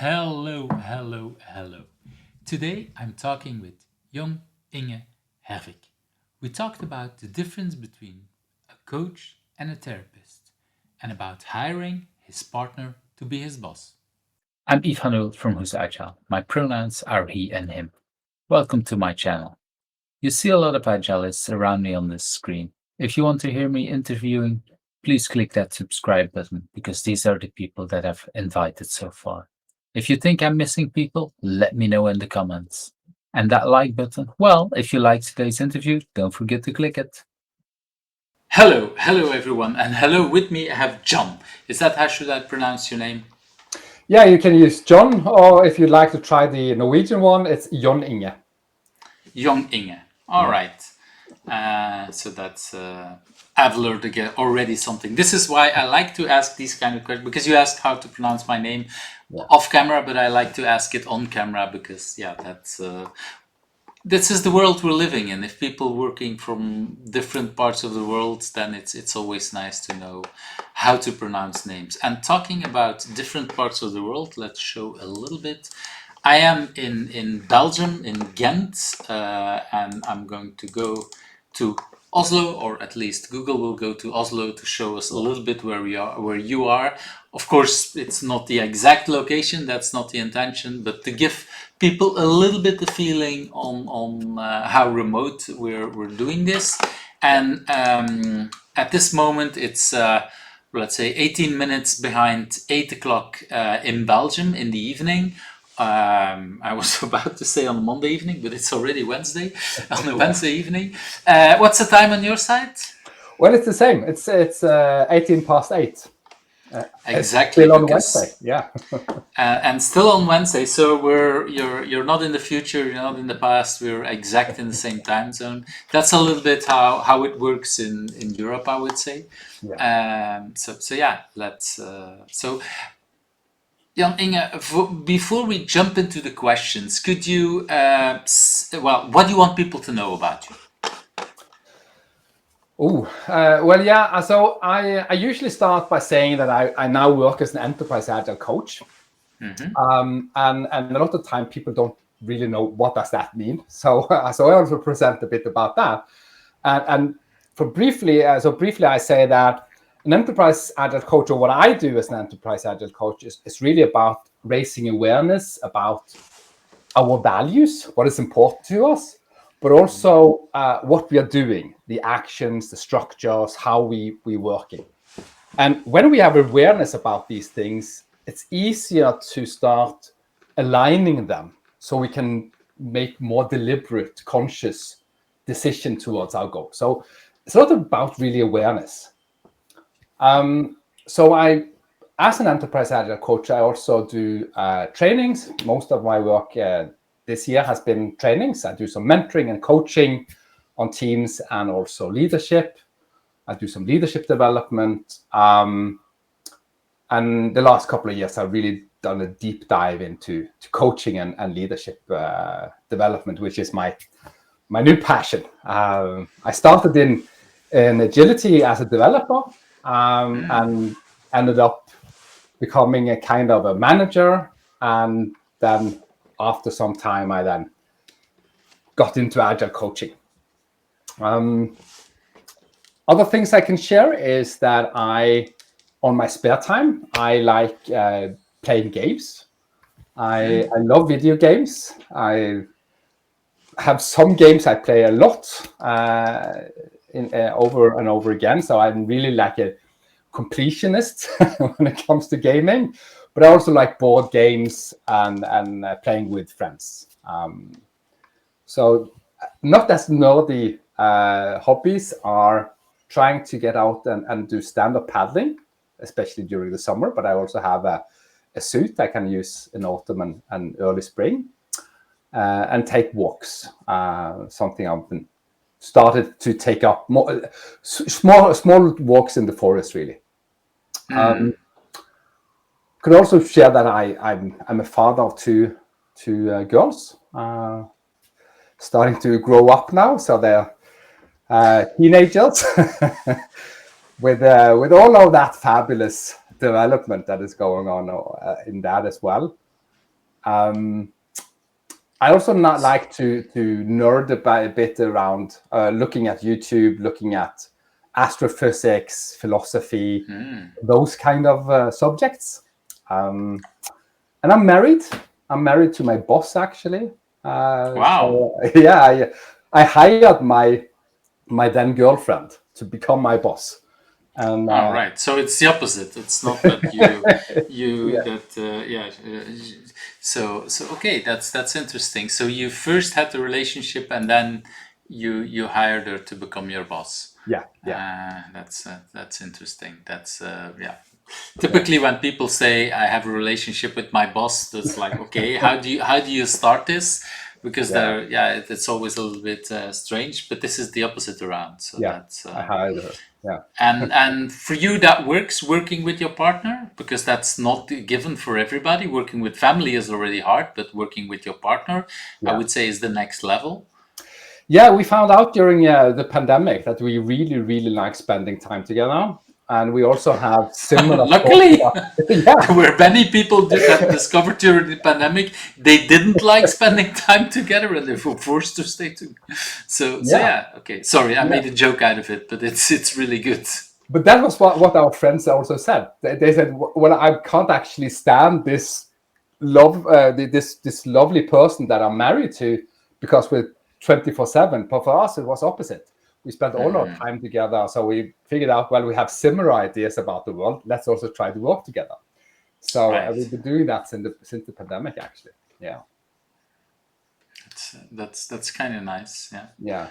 Hello. Today I'm talking with John Inge Hervik. We talked about the difference between a coach and a therapist and about hiring his partner to be his boss. I'm Yves from Who's Agile. My pronouns are he and him. Welcome to my channel. You see a lot of agilists around me on this screen. If you want to hear me interviewing, please click that subscribe button because these are the people that I've invited so far. If you think I'm missing people, let me know in the comments. And that like button, well, if you liked today's interview, don't forget to click it. Hello everyone, and hello with me I have John. Is that how should I pronounce your name? Yeah, you can use John, or if you'd like to try the Norwegian one, it's John Inge. John Inge. All right. So that's I've learned again already something. This is why I like to ask these kind of questions because you asked how to pronounce my name off camera, but I like to ask it on camera because that's this is the world we're living in. If people working from different parts of the world, then it's always nice to know how to pronounce names. And talking about different parts of the world, let's show a little bit. I am in Belgium, in Ghent, and I'm going to go to Oslo, or at least Google will go to Oslo to show us a little bit where we are, where you are. Of course, it's not the exact location, that's not the intention, but to give people a little bit the feeling on how remote we're doing this. And at this moment, it's let's say 18 minutes behind 8 o'clock in Belgium in the evening. I was about to say on Monday evening, but it's already Wednesday. On a Wednesday evening. What's the time on your side? Well, it's the same. It's 18 past 8. Exactly, still on because Wednesday. Yeah. and still on Wednesday. So you're not in the future, you're not in the past. We're exact in the same time zone. That's a little bit how it works in Europe, I would say. So yeah, let's so. Jan Inge, before we jump into the questions, could you, what do you want people to know about you? Well, yeah. So I usually start by saying that I now work as an enterprise agile coach. And a lot of time people don't really know what does that mean. So I also present a bit about that. And briefly, I say that an enterprise agile coach, or what I do as an enterprise agile coach, is really about raising awareness about our values, what is important to us, but also what we are doing, the actions, the structures, how we working. And when we have awareness about these things, it's easier to start aligning them so we can make more deliberate, conscious decision towards our goal. So it's a lot about really awareness. So as an enterprise agile coach, I also do trainings. Most of my work this year has been trainings. I do some mentoring and coaching on teams and also leadership. I do some leadership development. And the last couple of years, I've really done a deep dive into coaching and leadership development, which is my new passion. I started in agility as a developer and ended up becoming a kind of a manager. And then after some time, I then got into agile coaching. Other things I can share is that on my spare time, I like playing games. I love video games. I have some games I play a lot over and over again. So I'm really like a completionist when it comes to gaming. But I also like board games and playing with friends. So not as nerdy hobbies are trying to get out and do stand-up paddling, especially during the summer. But I also have a suit I can use in autumn and early spring, and take walks. Something I've been started to take up more small walks in the forest, really. Could also share that I'm a father of two girls, starting to grow up now, so they're teenagers with all of that fabulous development that is going on in that as well. I also not like to nerd about a bit around looking at YouTube, looking at astrophysics, philosophy, those kind of subjects. And I'm married. I'm married to my boss, actually. Wow. So, yeah, I hired my then girlfriend to become my boss. And All right. So it's the opposite. It's not that you yeah. that yeah. So okay, that's interesting. So you first had the relationship, and then you hired her to become your boss. Yeah. That's interesting. That's yeah. Typically, when people say I have a relationship with my boss, that's like, okay, how do you start this? Because Yeah. it's always a little bit strange. But this is the opposite around. So Yeah. that's I hired her. Yeah. and for you that works working with your partner, because that's not given for everybody. Working with family is already hard, but working with your partner, I Yeah. would say, is the next level. Yeah, we found out during the pandemic that we really, really like spending time together. And we also have similar thoughts Luckily, about, yeah, there were many people that discovered during the pandemic they didn't like spending time together and they were forced to stay together. So yeah, yeah, okay. Sorry, I yeah. made a joke out of it, but it's really good. But that was what our friends also said. They said, well, I can't actually stand this this lovely person that I'm married to, because we're 24/7. But for us, it was opposite. We spent all our time together. So we figured out, well, we have similar ideas about the world. Let's also try to work together. So Right. we've been doing that since the pandemic, actually. Yeah. That's kind of nice. Yeah.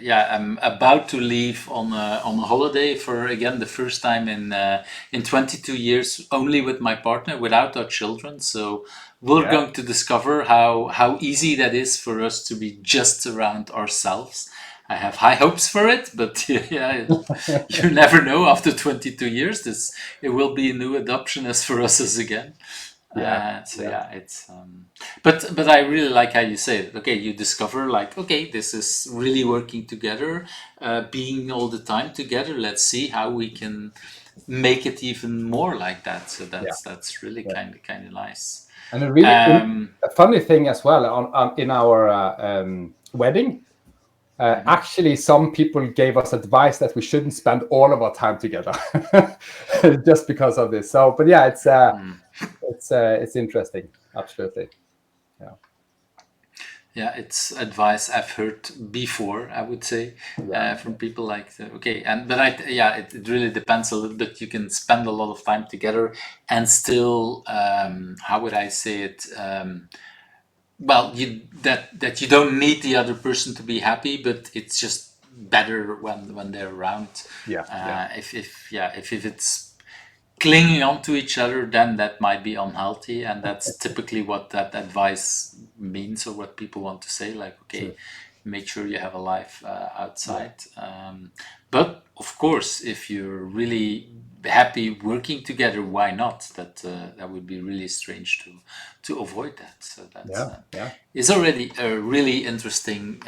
Yeah. I'm about to leave on a holiday for again the first time in 22 years, only with my partner, without our children. So we're going to discover how easy that is for us to be just around ourselves. I have high hopes for it, but yeah, you never know. After 22 years, it will be a new adoption as for us as again. It's but I really like how you say it. Okay, you discover like, okay, this is really working together, being all the time together. Let's see how we can make it even more like that. So that's really kind of nice. And a really a funny thing as well in our wedding. Actually, some people gave us advice that we shouldn't spend all of our time together, just because of this. So, but yeah, it's interesting. Absolutely. Yeah, it's advice I've heard before, I would say, from people like, okay, it really depends a little bit. You can spend a lot of time together and still, how would I say it? Well, that you don't need the other person to be happy, but it's just better when they're around. If it's clinging on to each other, then that might be unhealthy, and that's typically what that advice means, or what people want to say, like, okay, make sure you have a life outside. But of course, if you're really happy working together, why not? That would be really strange to avoid that. So that's it's already a really interesting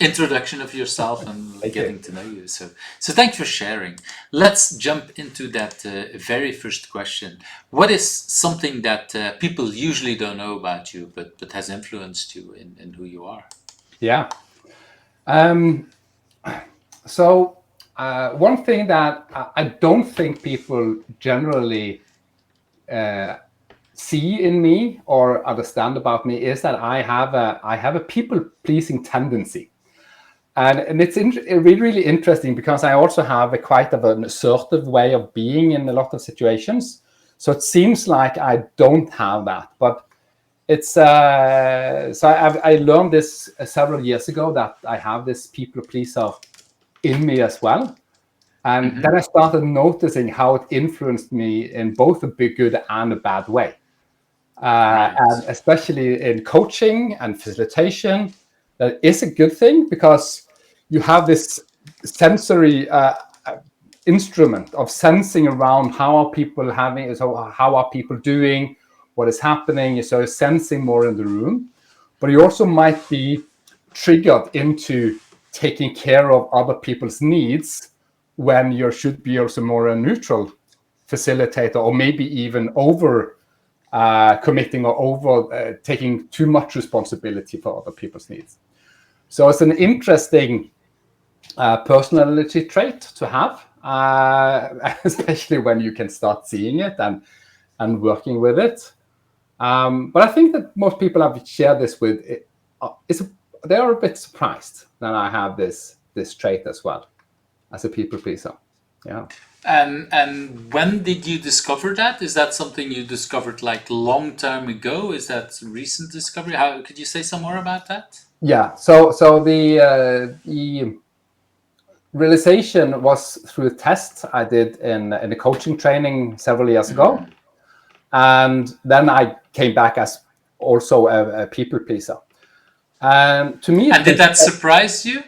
introduction of yourself and getting to know you. So thanks for sharing. Let's jump into that very first question. What is something that people usually don't know about you, but has influenced you in who you are? Yeah. So one thing that I don't think people generally see in me or understand about me is that I have a people-pleasing tendency. And it's really, really interesting, because I also have quite of an assertive way of being in a lot of situations. So it seems like I don't have that, but it's so I learned this several years ago, that I have this people pleaser in me as well. And then I started noticing how it influenced me in both a big good and a bad way. And especially in coaching and facilitation, that is a good thing, because you have this sensory instrument of sensing around how are people having, so how are people doing, what is happening. So sensing more in the room, but you also might be triggered into taking care of other people's needs, when you should be also more a neutral facilitator, or maybe even over committing or over taking too much responsibility for other people's needs. So it's an interesting personality trait to have, especially when you can start seeing it and working with it. But I think that most people I've shared this with, they are a bit surprised that I have this trait as well, as a people pleaser. Yeah. And when did you discover that? Is that something you discovered like long time ago? Is that recent discovery? How could you say some more about that? Yeah. So the realization was through a test I did in a coaching training several years ago, and then I came back as also a people pleaser. And to me, and did that surprise you?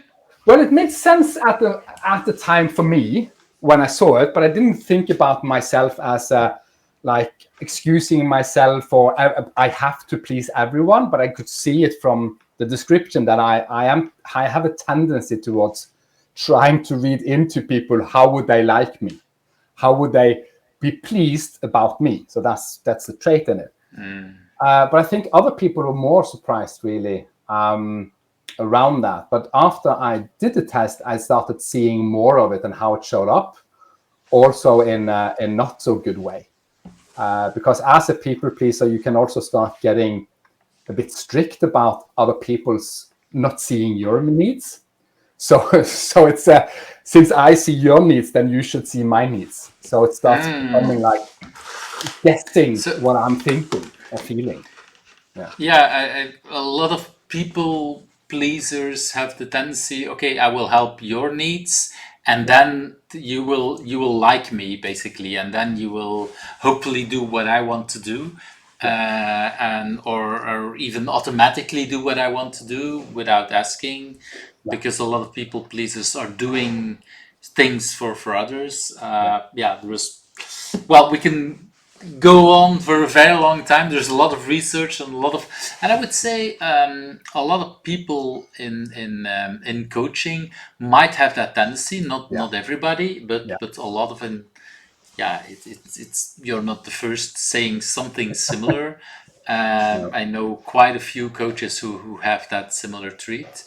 Well, it made sense at the time for me when I saw it, but I didn't think about myself as like excusing myself or I have to please everyone. But I could see it from the description that I have a tendency towards trying to read into people. How would they like me? How would they be pleased about me? So that's the trait in it. But I think other people were more surprised, really, around that. But after I did the test, I started seeing more of it and how it showed up, also in a not so good way. Because as a people pleaser, you can also start getting a bit strict about other people's not seeing your needs. So it's since I see your needs, then you should see my needs. So it starts becoming like guessing what I'm thinking or feeling. Yeah, a lot of people pleasers have the tendency, okay, I will help your needs, and then you will like me basically, and then you will hopefully do what I want to do, and or even automatically do what I want to do without asking, because a lot of people pleasers are doing things for others. We can go on for a very long time. There's a lot of research and and I would say a lot of people in coaching might have that tendency. Not everybody, but a lot of them. Yeah, it's you're not the first saying something similar. I know quite a few coaches who have that similar trait.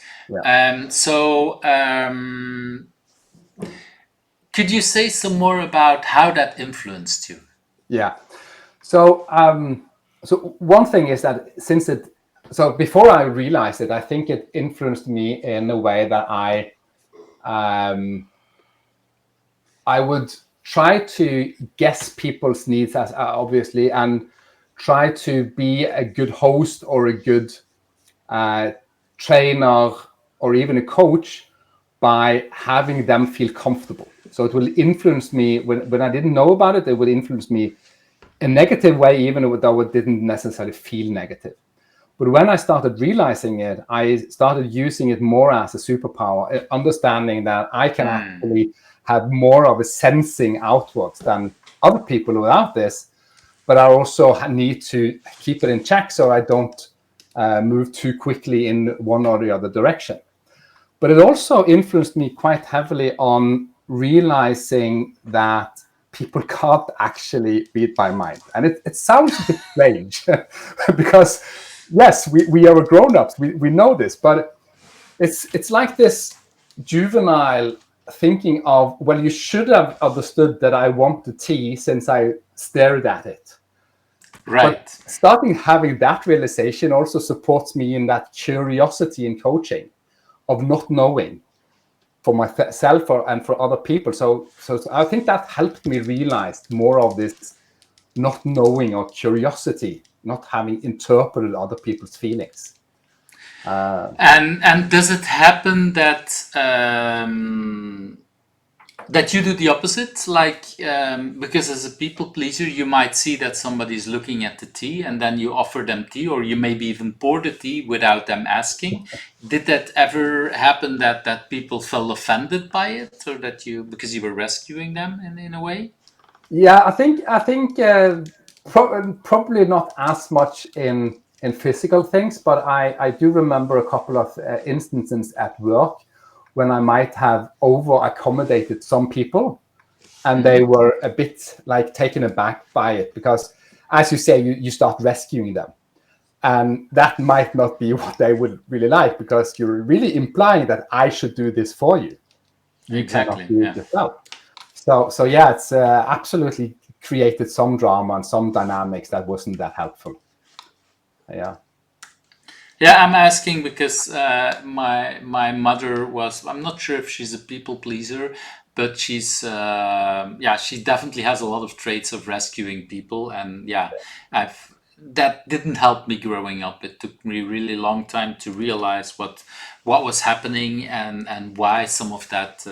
Could you say some more about how that influenced you? Yeah. So one thing is that before I realized it, I think it influenced me in a way that I would try to guess people's needs as obviously, and try to be a good host or a good trainer or even a coach by having them feel comfortable. So it will influence me when I didn't know about it. It would influence me a negative way, even though it didn't necessarily feel negative. But when I started realizing it, I started using it more as a superpower, understanding that I can actually have more of a sensing outwards than other people without this. But I also need to keep it in check so I don't move too quickly in one or the other direction. But it also influenced me quite heavily on realizing that people can't actually read my mind. And it sounds a bit strange because, yes, we are grown-ups. We know this, but it's like this juvenile thinking of, well, you should have understood that I want the tea since I stared at it. Right. But starting having that realization also supports me in that curiosity in coaching of not knowing for myself and for other people. So I think that helped me realize more of this not knowing or curiosity, not having interpreted other people's feelings. And does it happen that that you do the opposite? Like because as a people pleaser, you might see that somebody's looking at the tea, and then you offer them tea, or you maybe even pour the tea without them asking. Did that ever happen that people felt offended by it, or that because you were rescuing them in a way? Yeah, I think probably not as much in physical things, but I do remember a couple of instances at work when I might have over accommodated some people, and they were a bit like taken aback by it, because as you say, you start rescuing them. And that might not be what they would really like, because you're really implying that I should do this for you. You Exactly. cannot do it yourself. So yeah, it's absolutely created some drama and some dynamics that wasn't that helpful. Yeah. Yeah, I'm asking because my mother was. I'm not sure if she's a people pleaser, but she's she definitely has a lot of traits of rescuing people, and yeah, that didn't help me growing up. It took me a really long time to realize what was happening, and why some of that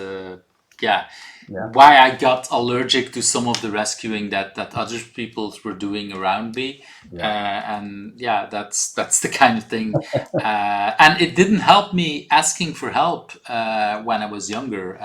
why I got allergic to some of the rescuing that other people were doing around me. And yeah, that's the kind of thing. And it didn't help me asking for help when I was younger.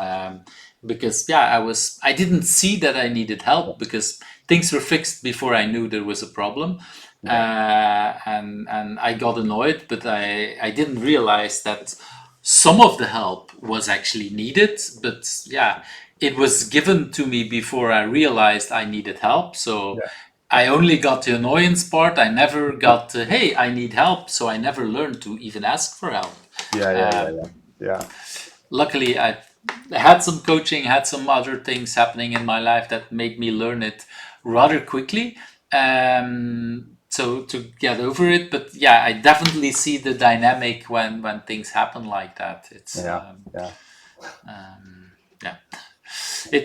Because I didn't see that I needed help, because things were fixed before I knew there was a problem. And I got annoyed, but I didn't realize that some of the help was actually needed. But yeah, it was given to me before I realized I needed help. So I only got the annoyance part. I never got hey, I need help. So I never learned to even ask for help. Yeah. Luckily, I had some coaching, had some other things happening in my life that made me learn it rather quickly. So to get over it, but yeah, I definitely see the dynamic when things happen like that. It's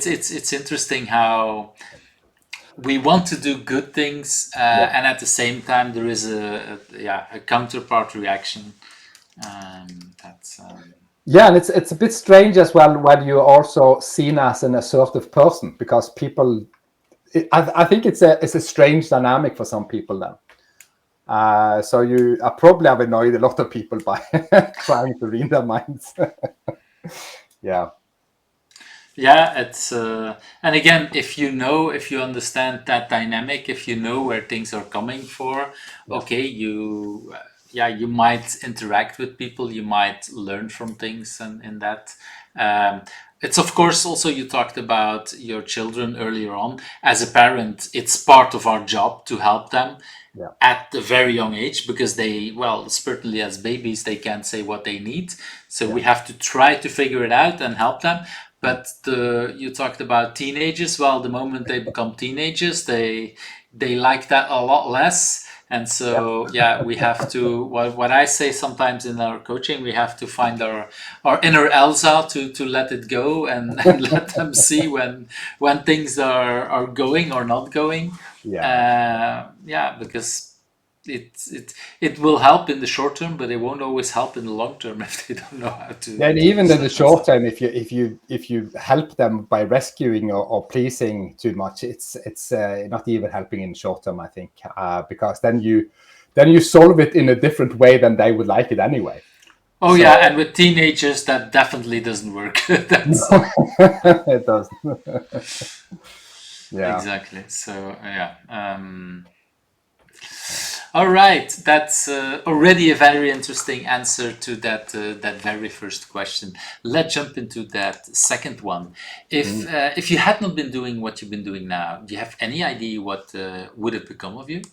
it's interesting how we want to do good things, and at the same time there is a counterpart reaction. That's Yeah, and it's a bit strange as well when you're also seen as an assertive person, because people, I think it's a strange dynamic for some people then. So you probably have annoyed a lot of people by trying to read their minds. Yeah. Yeah, it's and again, if you understand that dynamic, if you know where things are coming for, okay, you might interact with people, you might learn from things, and in that. It's of course also, you talked about your children earlier on. As a parent, it's part of our job to help them at a very young age, because they, well, certainly as babies, they can't say what they need. So we have to try to figure it out and help them. But you talked about teenagers. Well, the moment they become teenagers, they like that a lot less. And so, we have to, what I say sometimes in our coaching, we have to find our inner Elsa to let it go, and let them see when things are going or not going. Because it will help in the short term, but it won't always help in the long term if they don't know how to. And even in the short term, if you help them by rescuing or pleasing too much, it's not even helping in the short term, I think, because then you solve it in a different way than they would like it anyway. Oh, so, and with teenagers, that definitely doesn't work. It doesn't. Exactly. So all right, that's already a very interesting answer to that very first question. Let's jump into that second one. If you had not been doing what you've been doing now, do you have any idea what would have become of you?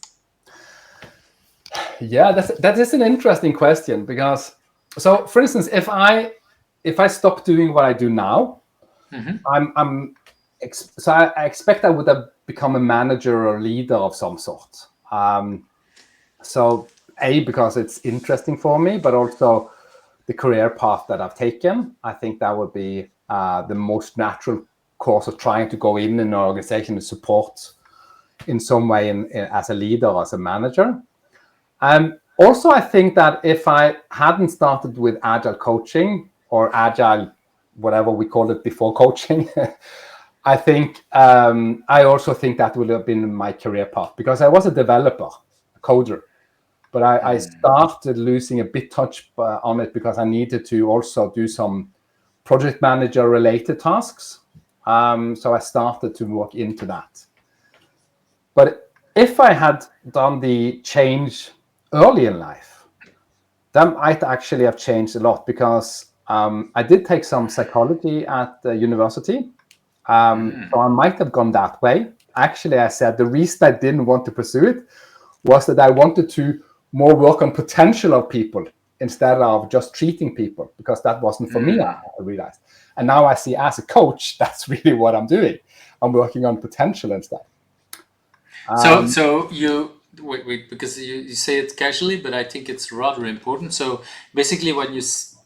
Yeah, that is an interesting question, because, so for instance, if I stop doing what I do now, so I expect I would have become a manager or leader of some sort. So because it's interesting for me, but also the career path that I've taken, I think that would be the most natural course of trying to go in an organization and support in some way as a leader or as a manager. Also, I think that if I hadn't started with agile coaching, or agile, whatever we called it before coaching, I think I also think that would have been my career path, because I was a developer, a coder. But I started losing a bit touch on it, because I needed to also do some project manager related tasks. So I started to work into that. But if I had done the change early in life, that might actually have changed a lot, because I did take some psychology at the university. So I might have gone that way. actually I said the reason I didn't want to pursue it was that I wanted to more work on potential of people instead of just treating people, because that wasn't for me, I realized. And now I see as a coach, that's really what I'm doing. I'm working on potential instead. So you wait, because you say it casually, but I think it's rather important. So basically, when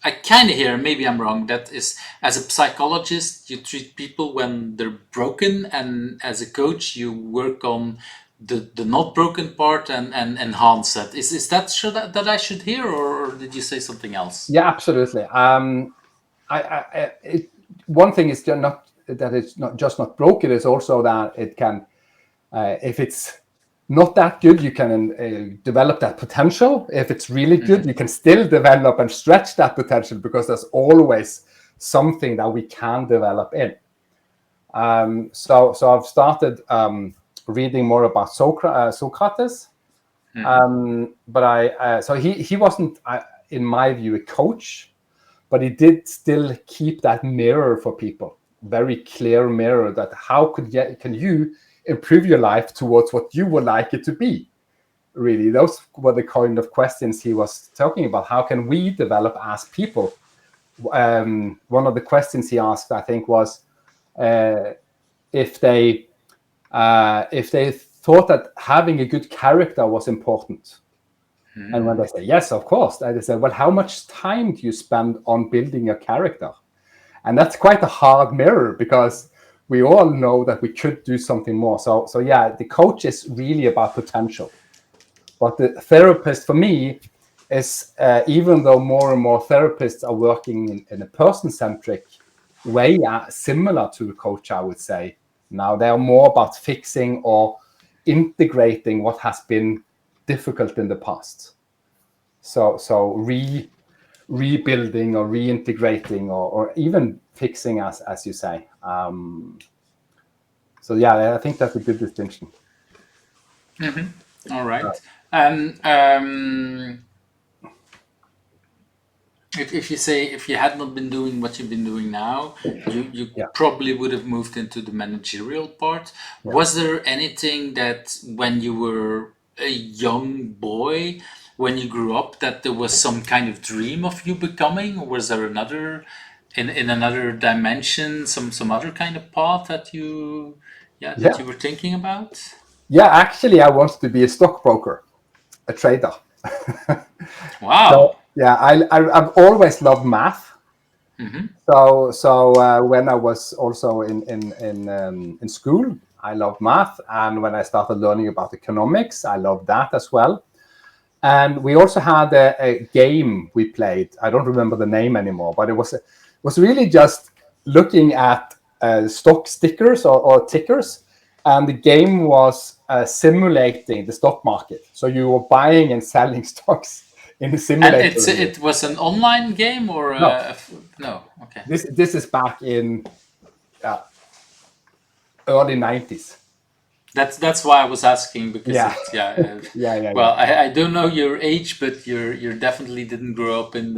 I kind of hear, maybe I'm wrong, that is, as a psychologist, you treat people when they're broken, and as a coach, you work on the not broken part and enhance that. Is that sure that I should hear, or did you say something else? Yeah, absolutely. One thing is not that it's not just not broken, it's also that it can, if it's not that good, you can develop that potential. If it's really good, you can still develop and stretch that potential, because there's always something that we can develop in. So I've started reading more about Socrates. But so he wasn't, in my view, a coach, but he did still keep that mirror for people, very clear mirror, that how can you improve your life towards what you would like it to be. Really, those were the kind of questions he was talking about. How can we develop as people? One of the questions he asked, I think, was if they thought that having a good character was important. And when they say yes, of course, they say, well, how much time do you spend on building your character? And that's quite a hard mirror, because we all know that we could do something more. So yeah, the coach is really about potential. But the therapist, for me, is even though more and more therapists are working in a person-centric way, similar to the coach, I would say. Now they are more about fixing or integrating what has been difficult in the past. So rebuilding or reintegrating or even fixing, as you say. So yeah, I think that's a good distinction. All right. If you say, if you had not been doing what you've been doing now, you probably would have moved into the managerial part. Yeah. Was there anything that when you were a young boy, when you grew up, that there was some kind of dream of you becoming, or was there another, in another dimension, some other kind of path that you were thinking about? Yeah, actually, I wanted to be a stockbroker, a trader. Wow. So, yeah, I've always loved math. So when I was also in school, I loved math, and when I started learning about economics, I loved that as well. And we also had a game we played. I don't remember the name anymore, but it was really just looking at stock stickers or tickers, and the game was simulating the stock market. So you were buying and selling stocks in the simulator. And it was an online game, or no? Okay. This is back in early 90s. That's why I was asking, because well, I don't know your age, but you definitely didn't grow up in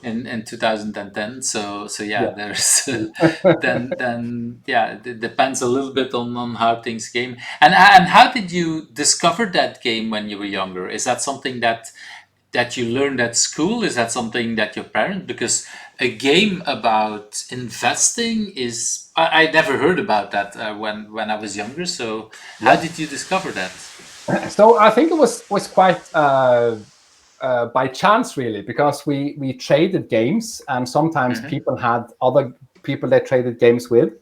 2010. So yeah, there's then it depends a little bit on how things came. And how did you discover that game when you were younger? Is that something that you learned at school? Is that something that your parents, because a game about investing is, I never heard about that when I was younger. So how did you discover that? So I think it was quite by chance, really, because we traded games, and sometimes people had other people they traded games with.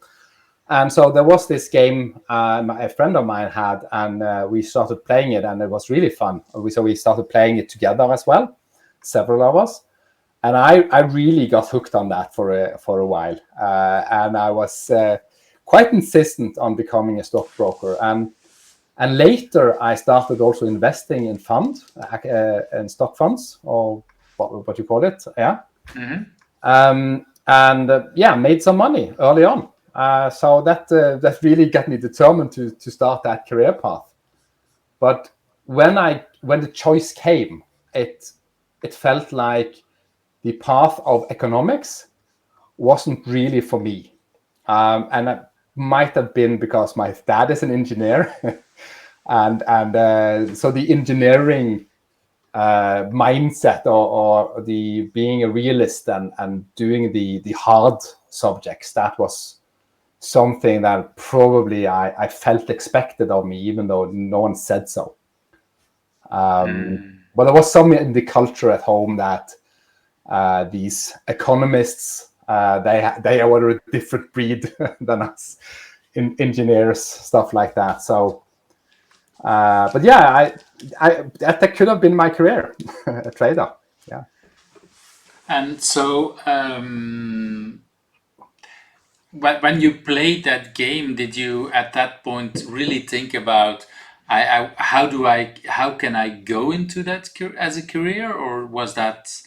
And so there was this game a friend of mine had, and we started playing it, and it was really fun. So we started playing it together as well, several of us. And I really got hooked on that for a while. And I was quite insistent on becoming a stockbroker. And later I started also investing in funds, in stock funds, or what you call it. Yeah. Made some money early on. So that really got me determined to start that career path. But when the choice came, it felt like the path of economics wasn't really for me. And might have been because my dad is an engineer, and so the engineering mindset, or the being a realist and doing the hard subjects, that was something that probably I felt expected of me, even though no one said so. But there was some in the culture at home that these economists, they were a different breed than us, engineers, stuff like that. So, but yeah, that could have been my career, a trader. Yeah. And so, when you played that game, did you at that point really think about, how can I go into that as a career, or was that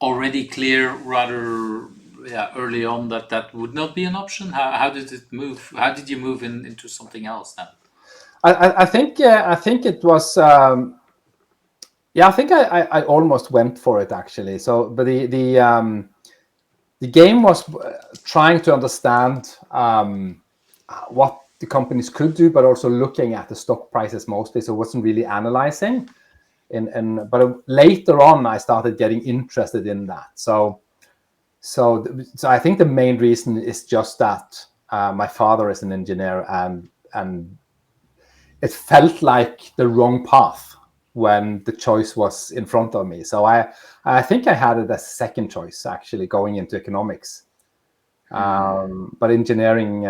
already clear rather early on that that would not be an option? How did it move? How did you move into something else then? I think it was. Yeah, I think I almost went for it, actually. So, but the game was trying to understand what the companies could do, but also looking at the stock prices mostly. So it wasn't really analyzing. But later on, I started getting interested in that. So I think the main reason is just that my father is an engineer, and it felt like the wrong path when the choice was in front of me. So I think I had it as a second choice, actually, going into economics. But engineering,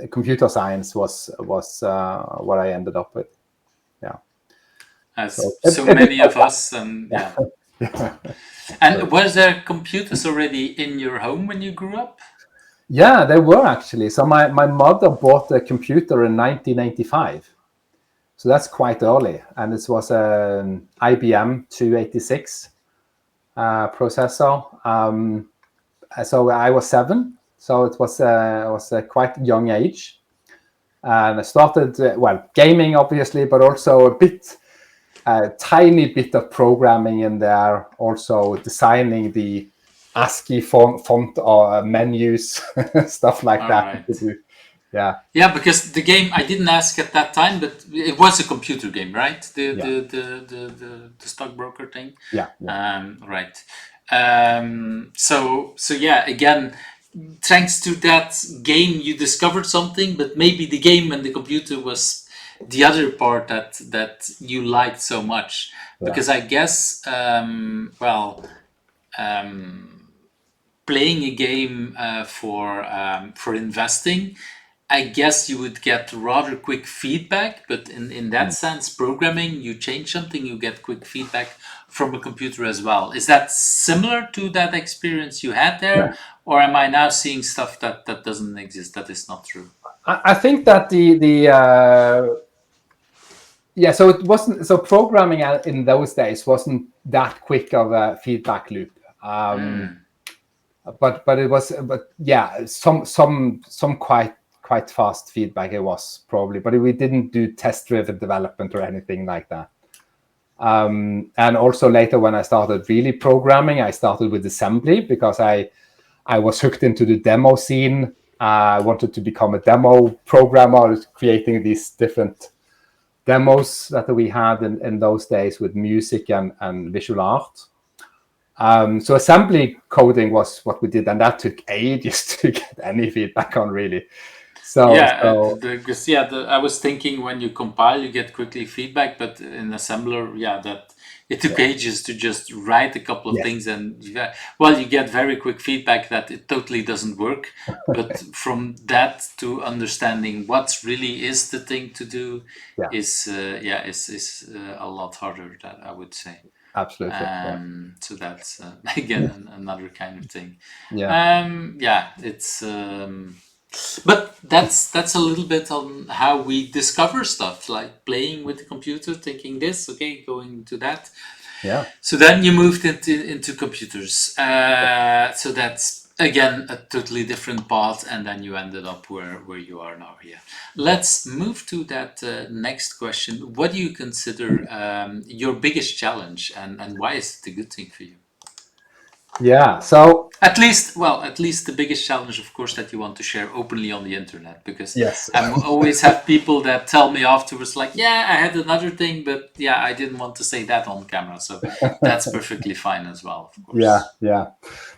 computer science was what I ended up with. Yeah. As So so a bit many like of us, and that. yeah. Yeah. And was there computers already in your home when you grew up? Yeah, they were, actually. So my mother bought a computer in 1985. So that's quite early. And this was an IBM 286 processor. So I was 7. So it was a quite young age. And I started, gaming, obviously, but also a tiny bit of programming in there, also designing the ASCII font or menus, stuff like All that. right. Yeah. Yeah, because the game, I didn't ask at that time, but it was a computer game, right? Yeah. The stockbroker thing. Yeah. Right. So yeah, again, thanks to that game, you discovered something, but maybe the game and the computer was the other part that you liked so much. Yeah. Because I guess, playing a game for investing, I guess you would get rather quick feedback, but in that sense, programming, you change something, you get quick feedback from a computer as well. Is that similar to that experience you had there, Yeah. or am I now seeing stuff that doesn't exist, that is not true? I think that so it wasn't, so programming in those days wasn't that quick of a feedback loop. But it was, but yeah, some quite fast feedback it was, probably, but we didn't do test-driven development or anything like that. And also later, when I started really programming, I started with assembly because I was hooked into the demo scene. I wanted to become a demo programmer, creating these different demos that we had in those days with music and visual art. So assembly coding was what we did, and that took ages to get any feedback on, really. Because I was thinking, when you compile, you get quickly feedback, but in assembler, that it took ages to just write a couple of things, and you get very quick feedback that it totally doesn't work. But from that to understanding what's really is the thing to do is a lot harder, that I would say. Absolutely. So that's again another kind of thing. It's. But that's a little bit on how we discover stuff, like playing with the computer, thinking this, okay, going to that. Yeah. So then you moved into computers. So that's again a totally different path, and then you ended up where you are now here. Let's move to that next question. What do you consider your biggest challenge, and why is it a good thing for you? Yeah. So At least, well, at least the biggest challenge, of course, that you want to share openly on the internet, because yes. I always have people that tell me afterwards, like, yeah, I had another thing, but yeah, I didn't want to say that on camera. So that's perfectly fine as well, of Yeah, course. yeah.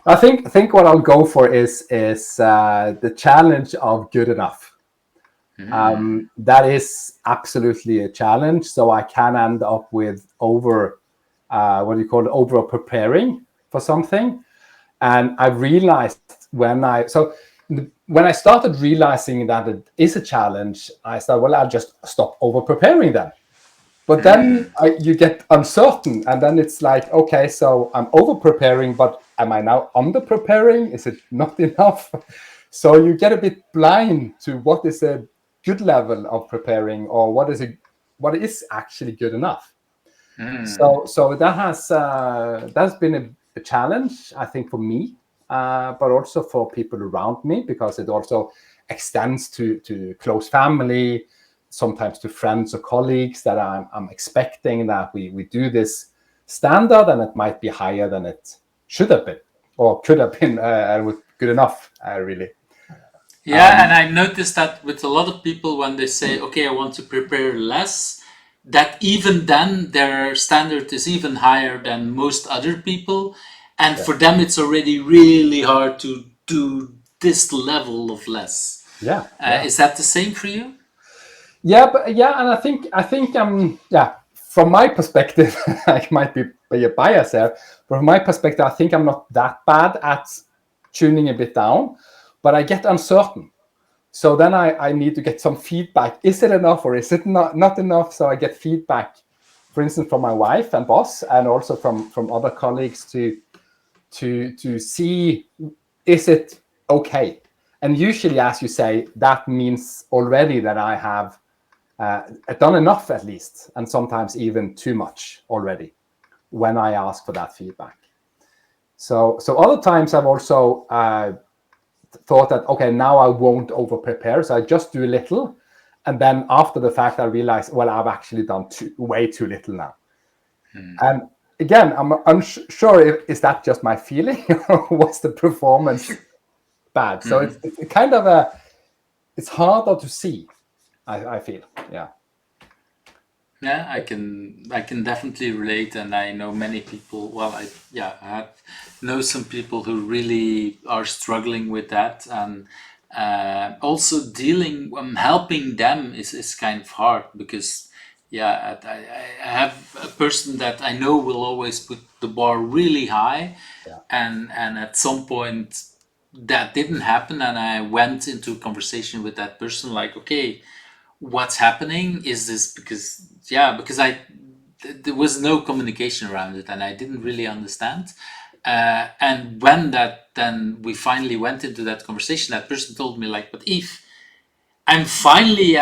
I think what I'll go for is the challenge of good enough. That is absolutely a challenge. So I can end up with over preparing for something. And I realized when I started realizing that it is a challenge, I thought, well, I'll just stop over preparing then. But then you get uncertain, and then it's like, okay, so I'm over preparing, but am I now under preparing? Is it not enough? So you get a bit blind to what is a good level of preparing, or what is actually good enough. So that's been a challenge, I think, for me, but also for people around me, because it also extends to close family, sometimes to friends or colleagues, that I'm expecting that we do this standard, and it might be higher than it should have been or could have been, with good enough, really. Yeah, and I noticed that with a lot of people, when they say, okay, I want to prepare less, that even then their standard is even higher than most other people. And Yeah, for them, it's already really hard to do this level of less. yeah, yeah. Is that the same for you? Yeah, but yeah, and I think yeah, from my perspective, I might be a bias there, but from my perspective, I think I'm not that bad at tuning a bit down, but I get uncertain. So then I need to get some feedback. Is it enough, or is it not enough? So I get feedback, for instance, from my wife and boss, and also from other colleagues to see, is it okay? And usually, as you say, that means already that I have done enough, at least, and sometimes even too much already when I ask for that feedback. So other times I've also thought that, okay, now I won't over prepare, so I just do a little, and then after the fact I realize, well, I've actually done way too little now. And again, I'm unsure if is that just my feeling or was the performance bad. So it's kind of it's harder to see, I feel. Yeah. Yeah, I can definitely relate, and I know many people. Well, I know some people who really are struggling with that, and also dealing helping them is kind of hard, because yeah, I have a person that I know will always put the bar really high, Yeah. and at some point that didn't happen, and I went into a conversation with that person, like, okay, what's happening? Is this because, yeah, because there was no communication around it, and I didn't really understand. And when that then we finally went into that conversation, that person told me, like, but Eve, I'm finally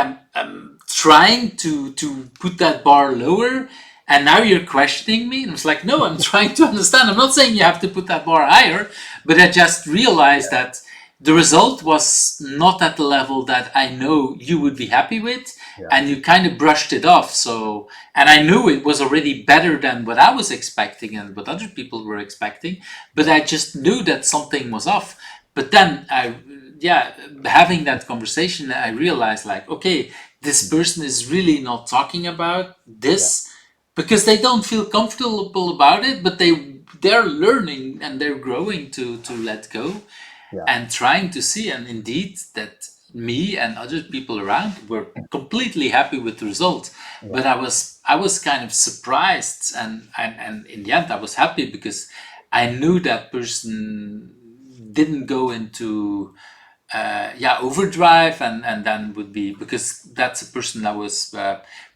trying to put that bar lower, and now you're questioning me. And I was like, no, I'm trying to understand. I'm not saying you have to put that bar higher, but I just realized that the result was not at the level that I know you would be happy with, Yeah. and you kind of brushed it off. So, and I knew it was already better than what I was expecting and what other people were expecting, but I just knew that something was off. But then having that conversation, I realized, like, okay, this person is really not talking about Yeah. this because they don't feel comfortable about it, but they're learning and they're growing to let go Yeah. and trying to see. And indeed, that me and other people around were completely happy with the result. But I was kind of surprised, and in the end I was happy, because I knew that person didn't go into overdrive, and then would be, because that's a person that was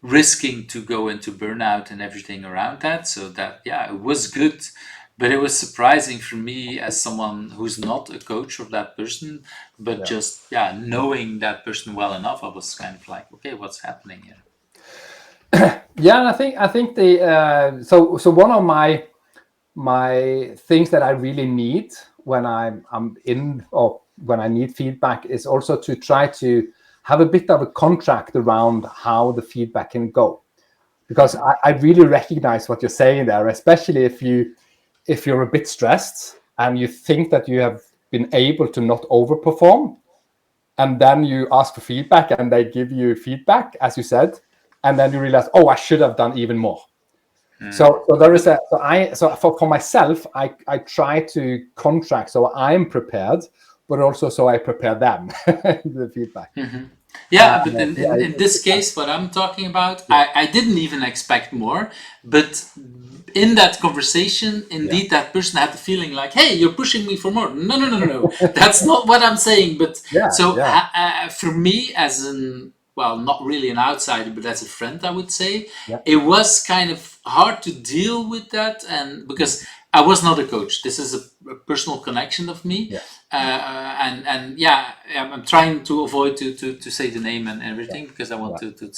risking to go into burnout and everything around that. So that, yeah, it was good, but it was surprising for me as someone who's not a coach of that person, but Yeah. just, yeah, knowing that person well enough, I was kind of like, okay, what's happening here? Yeah, and I think the so one of my things that I really need when I'm in, or when I need feedback, is also to try to have a bit of a contract around how the feedback can go, because I really recognize what you're saying there, especially if you're a bit stressed and you think that you have been able to not overperform, and then you ask for feedback and they give you feedback, as you said, and then you realize, oh, I should have done even more. So there is for myself, I try to contract so I'm prepared, but also so I prepare them the feedback. Yeah, but in this case, what I'm talking about, I didn't even expect more, but in that conversation, indeed, that person had the feeling like, hey, you're pushing me for more. No. That's not what I'm saying. But for me, as not really an outsider, but as a friend, I would say, it was kind of hard to deal with that. And because I was not a coach, this is a personal connection of me. I'm trying to avoid to say the name and everything because I want to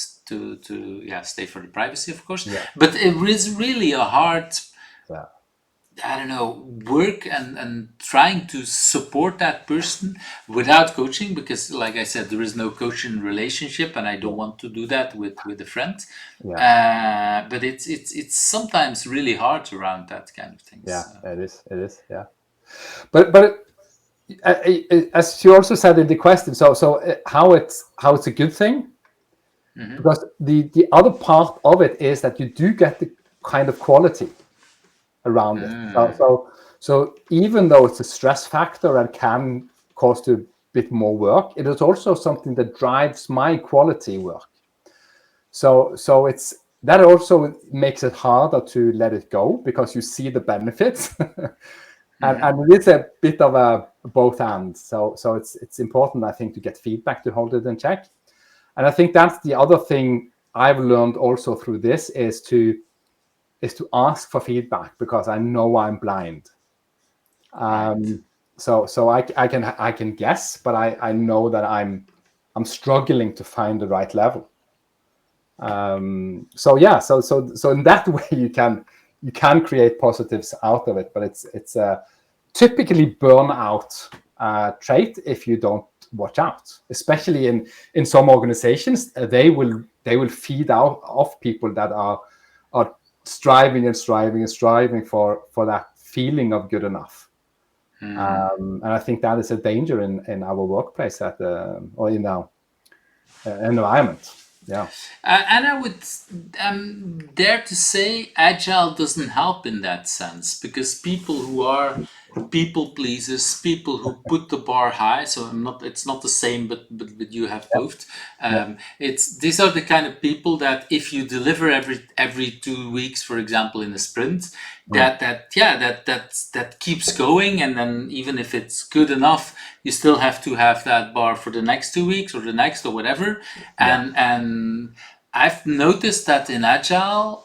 stay for the privacy, of course. But it was really a hard, I don't know, work and trying to support that person without coaching, because like I said, there is no coaching relationship and I don't want to do that with a friend. But it's sometimes really hard around that kind of things. It is. But as you also said in the question, so how it's a good thing, because the other part of it is that you do get the kind of quality around it. So even though it's a stress factor and can cause a bit more work, it is also something that drives my quality work. So it's that also makes it harder to let it go because you see the benefits. And it is a bit of a both ends. So it's important, I think, to get feedback to hold it in check. And I think that's the other thing I've learned also through this is to ask for feedback, because I know I'm blind. So I can guess, but I know that I'm struggling to find the right level. So in that way you can create positives out of it, but it's a typically burnout trait if you don't watch out. Especially in some organizations, they will feed out of people that are striving for that feeling of good enough. And I think that is a danger in our workplace or in our environment. And I would dare to say agile doesn't help in that sense, because people who are people pleasers, people who put the bar high. So it's not the same, but you have both. These are the kind of people that if you deliver every 2 weeks, for example, in a sprint, that keeps going, and then even if it's good enough, you still have to have that bar for the next 2 weeks or the next or whatever. And I've noticed that in agile,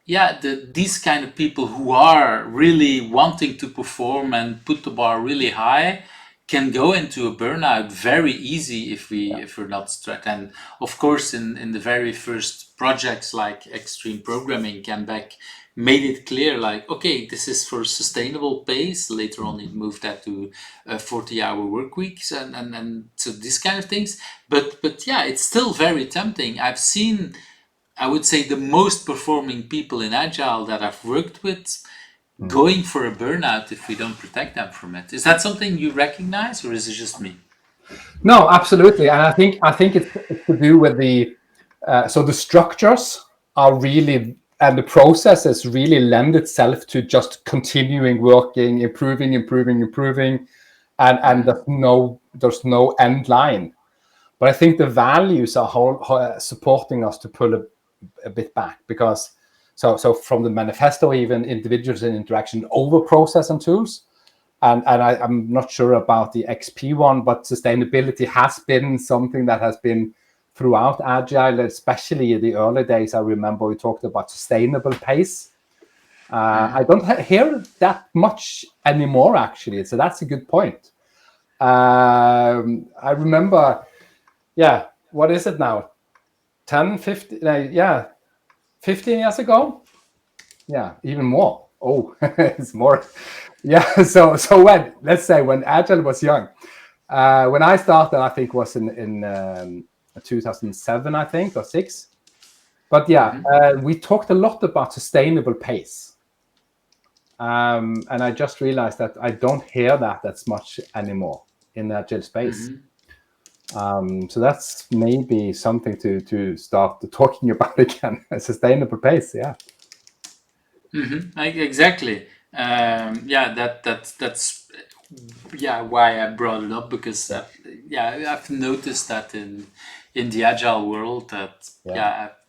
these kind of people who are really wanting to perform and put the bar really high can go into a burnout very easy if we're not struck. And of course, in the very first projects like Extreme Programming, Ken Beck made it clear, like, okay, this is for sustainable pace. Later on, it moved that to 40-hour work weeks and so these kind of things. But it's still very tempting. I've seen, I would say, the most performing people in Agile that I've worked with going for a burnout if we don't protect them from it. Is that something you recognize, or is it just me? No, absolutely. And I think it's to do with the structures are really, and the processes really lend itself to just continuing working, improving, and there's no end line. But I think the values are supporting us to pull a bit back, because so from the manifesto, even individuals in interaction over process and tools, and I'm not sure about the XP one, but sustainability has been something that has been throughout Agile, especially in the early days. I remember we talked about sustainable pace. I don't hear that much anymore, actually. So that's a good point. I remember, what is it now? 10, 15, 15 years ago? Yeah, even more. Oh, it's more. Yeah, so let's say when Agile was young, when I started, I think was in 2007, I think, or 6. But we talked a lot about sustainable pace. And I just realized that I don't hear that as much anymore in the agile space. So that's maybe something to start talking about again. A sustainable pace, yeah. Exactly. That's why I brought it up, because I've noticed that in the agile world that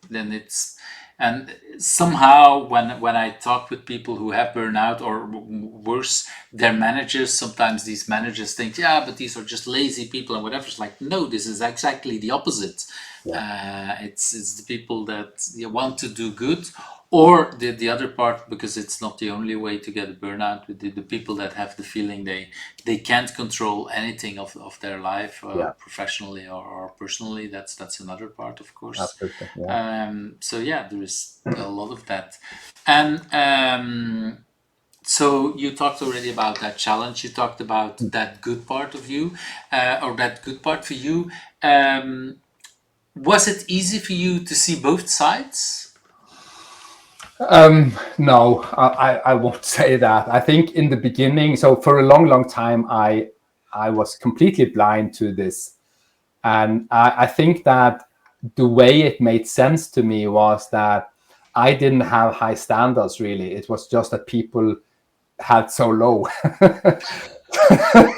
then it's, and somehow when I talk with people who have burnout or worse, their managers, sometimes these managers think, but these are just lazy people and whatever. It's like, no, this is exactly the opposite. It's the people that want to do good, or the other part, because it's not the only way to get a burnout, with the people that have the feeling they can't control anything of their life, professionally or personally. That's another part, of course. Absolutely. So there is a lot of that. And so you talked already about that challenge. You talked about that good part of you, or that good part for you. Was it easy for you to see both sides? No, I won't say that. I think in the beginning, so for a long time, I was completely blind to this. And I think that the way it made sense to me was that I didn't have high standards, really. It was just that people had so low.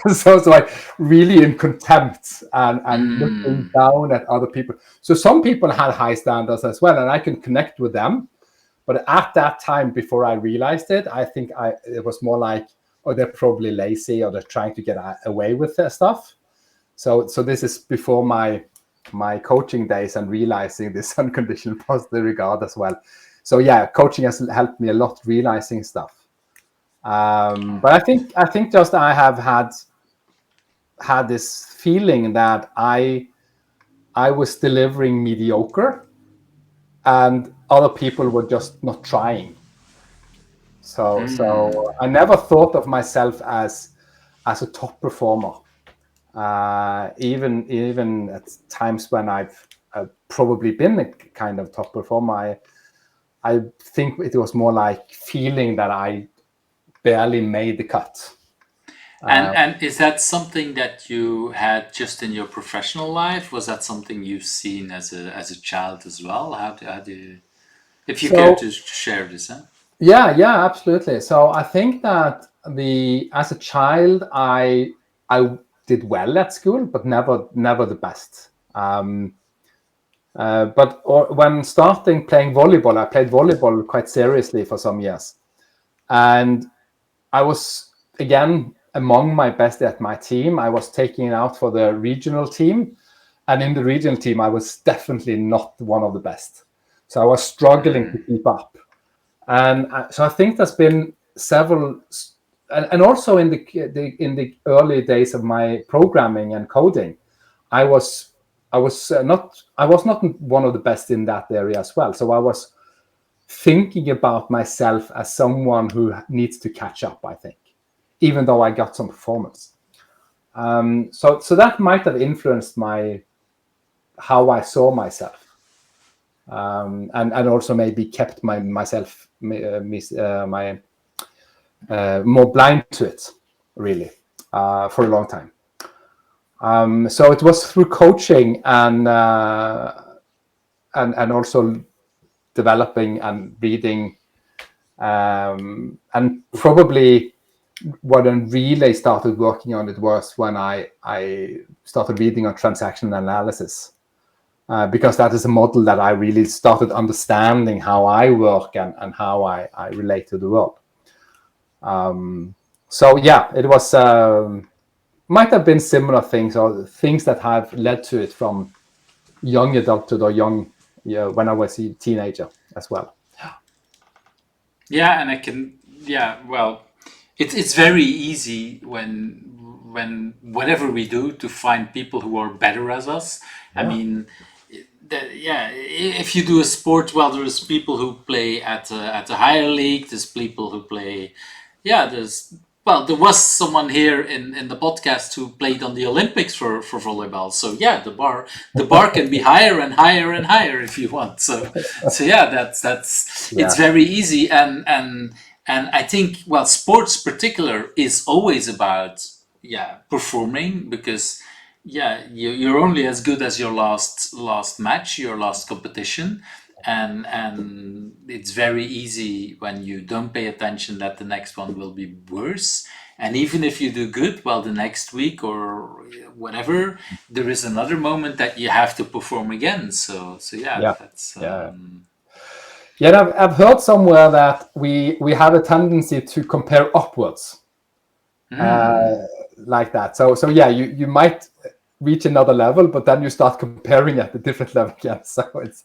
So I really in contempt and looking down at other people. So some people had high standards as well, and I can connect with them. But at that time, before I realized it, I think it was more like, oh, they're probably lazy, or they're trying to get away with their stuff. So this is before my coaching days and realizing this unconditional positive regard as well. So coaching has helped me a lot realizing stuff. But I think just I have had this feeling that I was delivering mediocre, and other people were just not trying. So I never thought of myself as a top performer. Even at times when I've probably been a kind of top performer, I think it was more like feeling that I barely made the cut. And is that something that you had just in your professional life? Was that something you've seen as a child as well? How do you, if you care to share this? Huh? Yeah, absolutely. So I think that as a child, I did well at school, but never the best. But when starting playing volleyball, I played volleyball quite seriously for some years, and I was again among my best at my team. I was taking it out for the regional team, and in the regional team, I was definitely not one of the best. So I was struggling to keep up. And so I think there's been several, and also in the early days of my programming and coding, I was not one of the best in that area as well. So I was thinking about myself as someone who needs to catch up, I think, even though I got some performance. So that might have influenced how I saw myself. And also maybe kept myself more blind to it, really, for a long time. So it was through coaching and also developing and reading, and probably what I really started working on it was when I started reading on transaction analysis. Because that is a model that I really started understanding how I work and how I relate to the world. So it was might have been similar things, or things that have led to it from young adulthood or when I was a teenager as well. Yeah, and I can. Yeah, well, it's very easy when whatever we do to find people who are better as us. I mean, if you do a sport, well, there's people who play at a higher league. There's people who play. There was someone here in the podcast who played on the Olympics for volleyball. So the bar can be higher and higher and higher if you want. So that's it's very easy, and And I think, well, sports particular is always about performing, because you're only as good as your last match, your last competition, and it's very easy when you don't pay attention that the next one will be worse. And even if you do good, well, the next week or whatever, there is another moment that you have to perform again. So Yeah. that's Yeah. Yeah, and I've heard somewhere that we have a tendency to compare upwards, like that. So yeah, you might reach another level, but then you start comparing at a different level again. So it's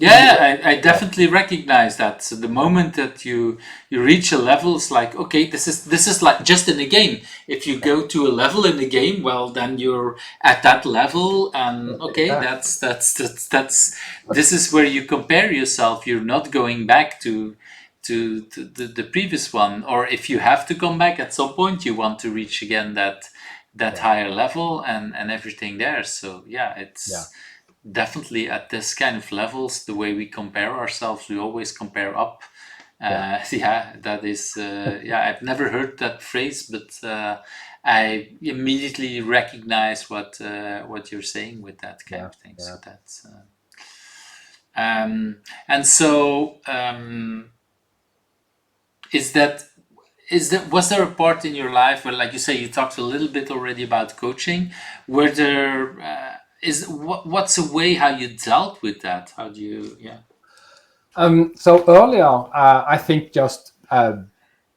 I definitely recognize that. So the moment that you reach a level, it's like, okay, this is like just in a game. If you go to a level in the game, well, then you're at that level, and okay, yeah, that's this is where you compare yourself. You're not going back to the previous one, or if you have to come back at some point, you want to reach again that yeah, higher level and everything there. So yeah, yeah, it's definitely at this kind of levels, the way we compare ourselves, we always compare up. yeah, Yeah, that is, I've never heard that phrase, but I immediately recognize what you're saying with that kind yeah, of thing. yeah. So that's, and so is that was there a part in your life where, like you say, you talked a little bit already about coaching, where there what's a way how you dealt with that? How do you So earlier, I think just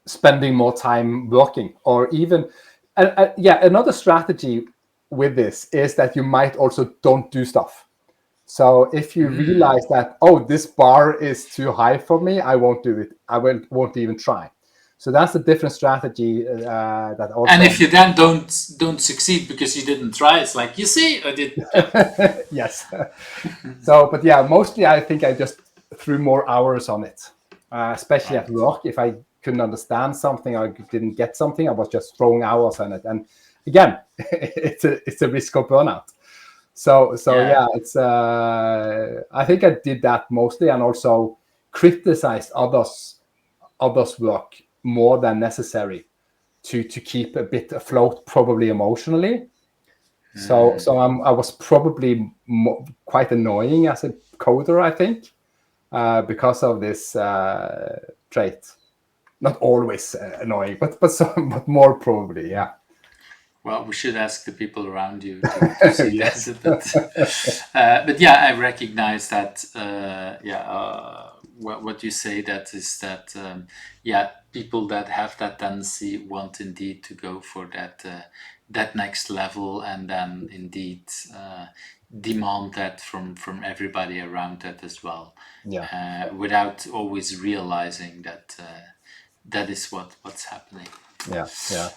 spending more time working, or even, another strategy with this is that you might also don't do stuff. So if you realize that, oh, this bar is too high for me, I won't do it. Won't even try. So that's a different strategy that and also. if you then don't succeed because you didn't try, it's like, you see, I did. Yeah. Yes. So, but yeah, mostly I think I just threw more hours on it, especially at Right. work. If I couldn't understand something or didn't get something, I was just throwing hours on it. And again, it's a risk of burnout. So Yeah. yeah, it's I think I did that mostly, and also criticized others' work more than necessary to keep a bit afloat, probably emotionally. So I was probably quite annoying as a coder, I think, because of this trait. Not always annoying, but more probably, yeah. Well, we should ask the people around you to see Yes. that. But yeah, I recognize that. What you say, that is that. People that have that tendency want indeed to go for that next level, and then indeed demand that from everybody around that as well, Yeah. without always realizing that that is what's happening. Yeah. Yeah.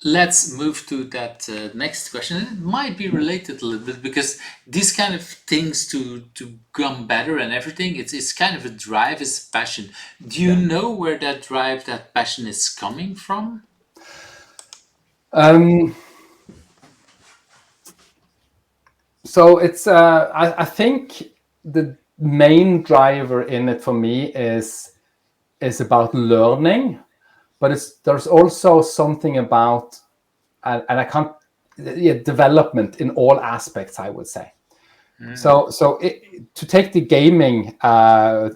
Let's move to that next question. It might be related a little bit, because these kind of things to become better and everything, it's kind of a drive, it's a passion. Do you Yeah. know where that drive, that passion is coming from? So it's I think the main driver in it for me is about learning, but there's also something about, and I can't, yeah, development in all aspects, I would say. To take the gaming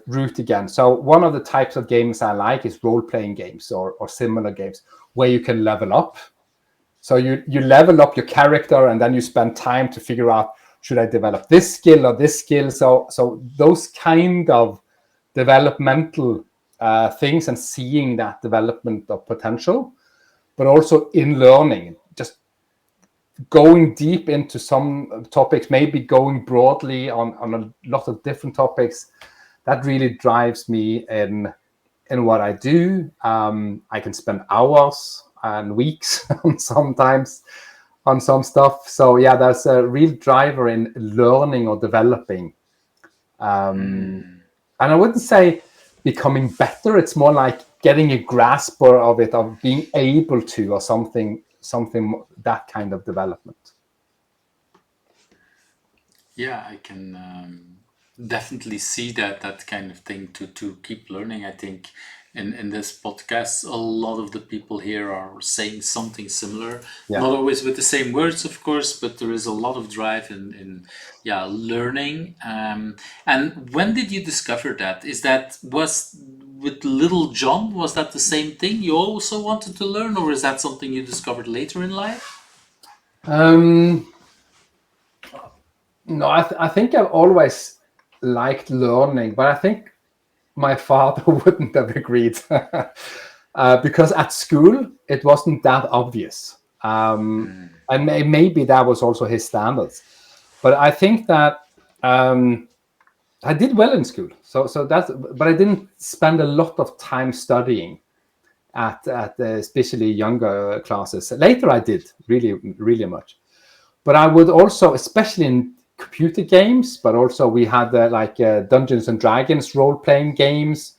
route again, so one of the types of games I like is role-playing games, or similar games where you can level up. So you level up your character, and then you spend time to figure out, should I develop this skill or this skill? So those kind of developmental things, and seeing that development of potential, but also in learning, just going deep into some topics, maybe going broadly on a lot of different topics. That really drives me in what I do. I can spend hours and weeks sometimes on some stuff. So yeah, there's a real driver in learning or developing. And I wouldn't say becoming better. It's more like getting a grasp of it, of being able to, or something that kind of development. Yeah, I can definitely see that kind of thing, to keep learning. I think in this podcast, a lot of the people here are saying something similar. Yeah. Not always with the same words, of course, but there is a lot of drive in learning. And when did you discover that? Was with little John, was that the same thing? You also wanted to learn, or is that something you discovered later in life? No, I think I've always liked learning, but I think my father wouldn't have agreed because at school it wasn't that obvious, and maybe that was also his standards. But I think that I did well in school, so that's. But I didn't spend a lot of time studying at especially younger classes. Later, I did really much. But I would also, especially in computer games, but also we had Dungeons and Dragons role-playing games.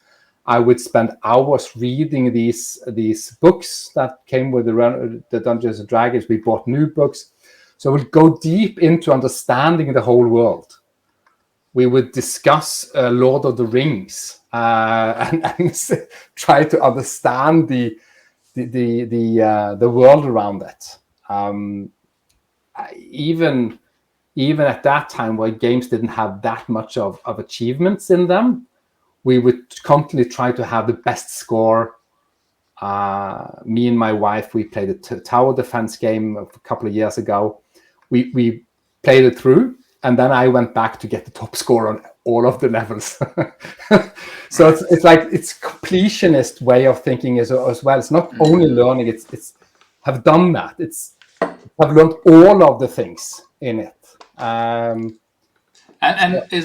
I would spend hours reading these books that came with the Dungeons and Dragons. We bought new books, so we'd go deep into understanding the whole world. We would discuss Lord of the Rings and try to understand the world around it. Even at that time, where games didn't have that much of achievements in them, we would constantly try to have the best score. Me and my wife, we played a tower defense game a couple of years ago. We played it through, and then I went back to get the top score on all of the levels. So it's like it's completionist way of thinking as well. It's not only learning; it's have done that. I've learned all of the things in it.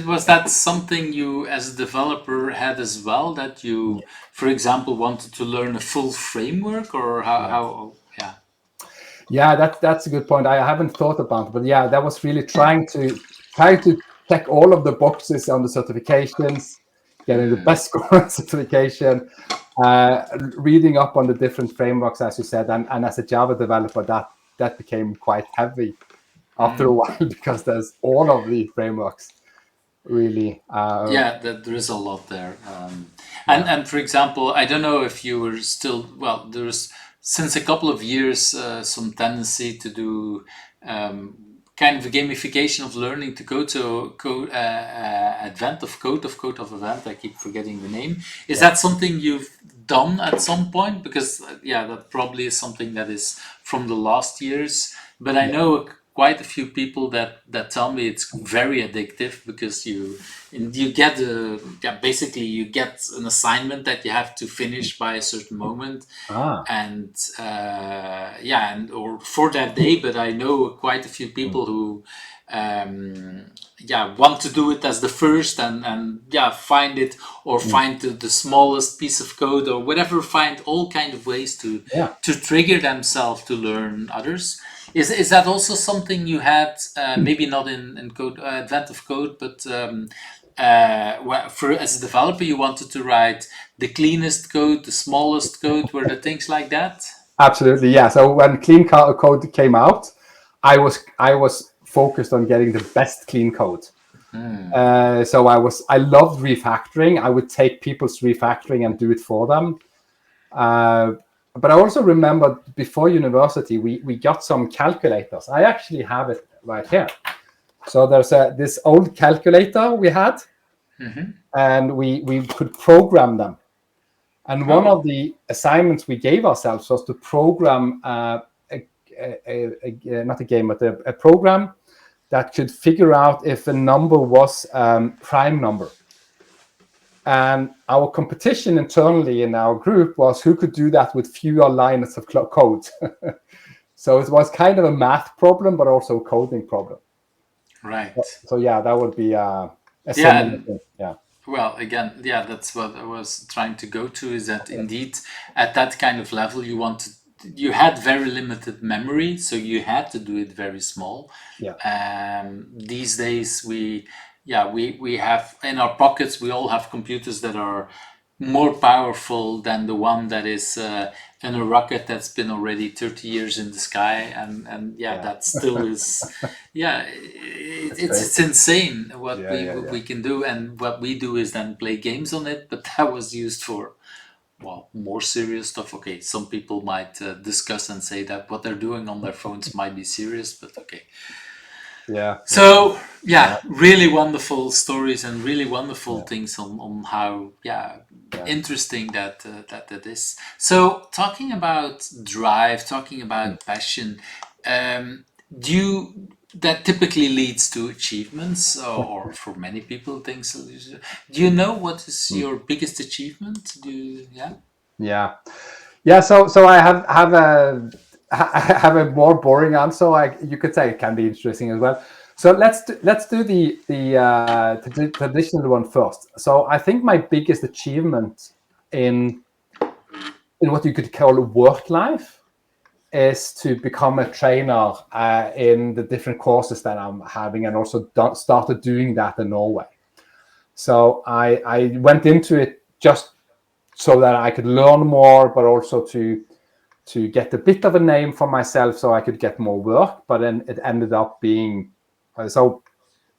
Was that something you, as a developer, had as well? That you, for example, wanted to learn a full framework, or how? Yeah, that's a good point. I haven't thought about it, but yeah, that was really trying to check all of the boxes on the certifications, getting the best score on certification, reading up on the different frameworks, as you said, and as a Java developer, that became quite heavy after a while because there's all of the frameworks really. There is a lot there. And for example, I don't know if you were still, well, there's since a couple of years some tendency to do kind of a gamification of learning to go to Advent of Code of Event. I keep forgetting the name. Is that something you've done at some point? Because that probably is something that is from the last years. But I know quite a few people that tell me it's very addictive because you get basically you get an assignment that you have to finish by a certain moment, and or for that day. But I know quite a few people who want to do it as the first and find it or find the smallest piece of code or whatever, find all kind of ways to trigger themselves to learn others. Is that also something you had, maybe not in code Advent of Code, but for as a developer you wanted to write the cleanest code, the smallest code, were there things like that? Absolutely, yeah. So when clean code came out, I was focused on getting the best clean code. So I loved refactoring. I would take people's refactoring and do it for them. But I also remember before university, we got some calculators. I actually have it right here. So there's this old calculator we had, and we could program them. And one of the assignments we gave ourselves was to program not a game, but a program that could figure out if a number was prime number. And our competition internally in our group was who could do that with fewer lines of code. So it was kind of a math problem, but also a coding problem. Right. So that would be a similar thing. Yeah. Well, again, that's what I was trying to go to, is that indeed at that kind of level you had very limited memory, so you had to do it very small. These days we have in our pockets, we all have computers that are more powerful than the one that is in a rocket that's been already 30 years in the sky, and that still is it's insane what we can do, and what we do is then play games on it, but that was used for well, more serious stuff. Okay, some people might discuss and say that what they're doing on their phones might be serious, but okay. Yeah. So Yeah. yeah, really wonderful stories and really wonderful Yeah. things on how Yeah. interesting that is. So talking about drive, talking Mm. about passion, do you that typically leads to achievements, or for many people things. Do you know what is Mm. your biggest achievement? Do you, yeah? Yeah. Yeah. So I have a I have a more boring answer. You could say it can be interesting as well. So let's do the traditional one first. So I think my biggest achievement in what you could call work life is to become a trainer in the different courses that I'm having, and also started doing that in Norway. So I went into it just so that I could learn more, but also to get a bit of a name for myself so I could get more work. But then it ended up being so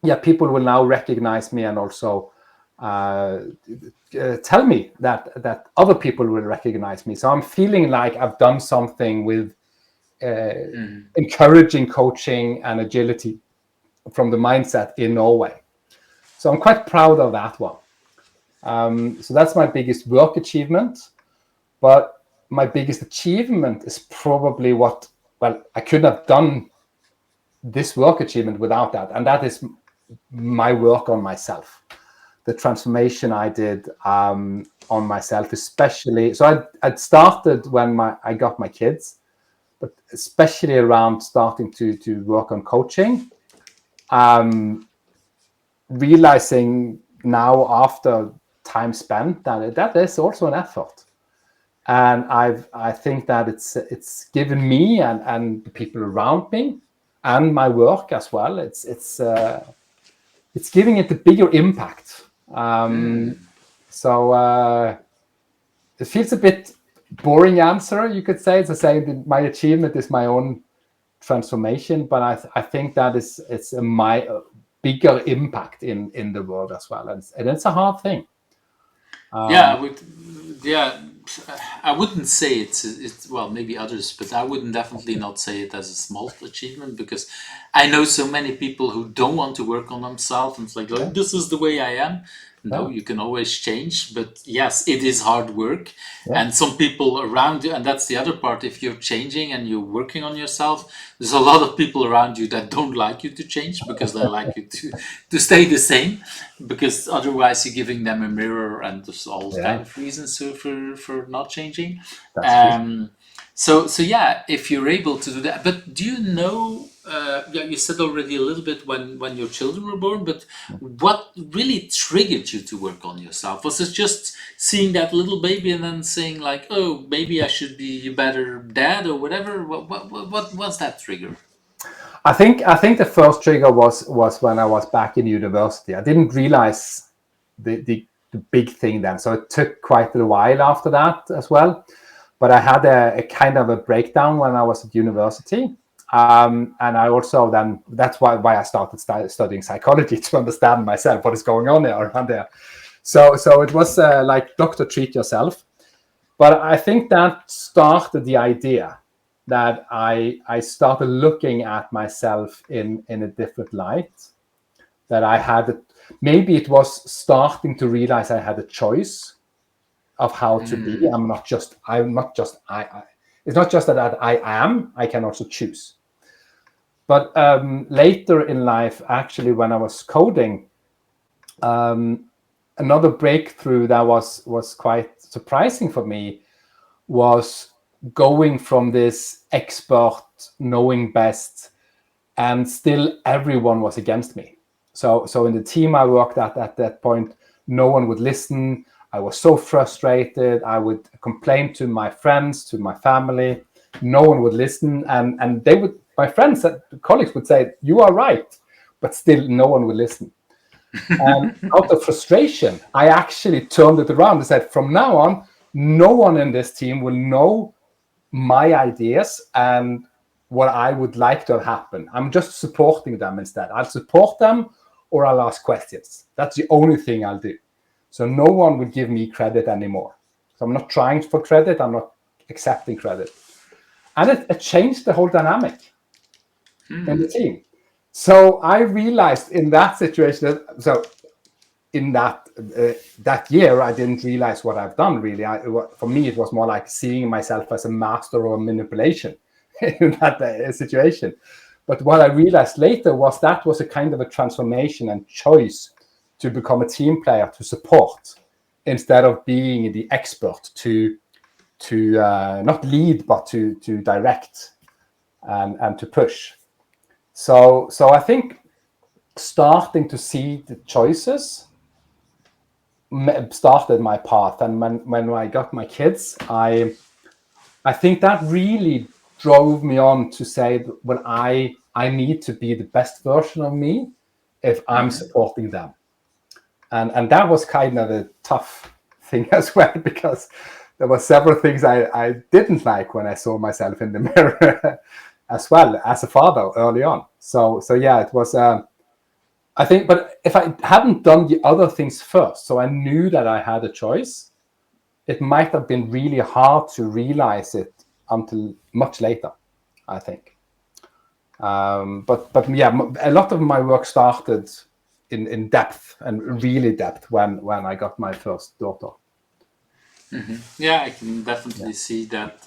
yeah, people will now recognize me, and also tell me that other people will recognize me. So I'm feeling like I've done something with encouraging coaching and agility from the mindset in Norway. So I'm quite proud of that one. So that's my biggest work achievement. But my biggest achievement is probably I couldn't have done this work achievement without that. And that is my work on myself, the transformation I did on myself, especially. So I'd started when I got my kids, but especially around starting to work on coaching, realizing now after time spent that is also an effort. And I think that it's given me and the people around me and my work as well. It's giving it a bigger impact. So it feels a bit boring answer, you could say. It's saying that my achievement is my own transformation, but I think that it's my bigger impact in the world as well, and it's a hard thing. Yeah, I would. Yeah, I wouldn't say it's well, maybe others, but I wouldn't definitely not say it as a small achievement, because I know so many people who don't want to work on themselves, and it's like, oh, Yeah, this is the way I am. No, yeah, you can always change, but yes, it is hard work. yeah, And some people around you, and that's the other part, if you're changing and you're working on yourself, there's a lot of people around you that don't like you to change, because they like you to stay the same, because otherwise you're giving them a mirror, and there's all kind yeah. of reasons for not changing. That's true. So yeah, if you're able to do that. But do you know, yeah, you said already a little bit when your children were born, but what really triggered you to work on yourself? Was it just seeing that little baby and then saying like, oh, maybe I should be a better dad or whatever? What was that trigger? I think the first trigger was when I was back in university. I didn't realize the big thing then, so it took quite a while after that as well. But I had a kind of a breakdown when I was at university, and I also then that's why I started studying psychology, to understand myself, what is going on there around there. So it was like doctor treat yourself. But I think that started the idea that I started looking at myself in a different light. That I had maybe it was starting to realize I had a choice of how to be. I'm not just I it's not just that I am. I can also choose. But later in life, actually, when I was coding, another breakthrough that was quite surprising for me was going from this expert knowing best, and still everyone was against me. So in the team I worked at that point, no one would listen. I was so frustrated. I would complain to my friends, to my family. No one would listen, and they would. My friends, colleagues would say, "You are right," but still no one would listen. And out of frustration, I actually turned it around and said, from now on, no one in this team will know my ideas and what I would like to have happen. I'm just supporting them instead. I'll support them, or I'll ask questions. That's the only thing I'll do. So no one would give me credit anymore. So I'm not trying for credit. I'm not accepting credit. And it changed the whole dynamic in the team. So I realized in that situation in that year, I didn't realize what I've done really. For me, it was more like seeing myself as a master of manipulation in that situation. But what I realized later was that was a kind of a transformation and choice to become a team player to support instead of being the expert to not lead but to direct and to push. So I think starting to see the choices started my path. And when I got my kids, I think that really drove me on to say, well, I need to be the best version of me if I'm supporting them. And that was kind of a tough thing as well, because there were several things I didn't like when I saw myself in the mirror as well as a father early on. So yeah, it was, I think, but if I hadn't done the other things first, so I knew that I had a choice, it might have been really hard to realize it until much later, I think. But yeah, a lot of my work started in depth and really depth when I got my first daughter. Yeah, I can definitely see that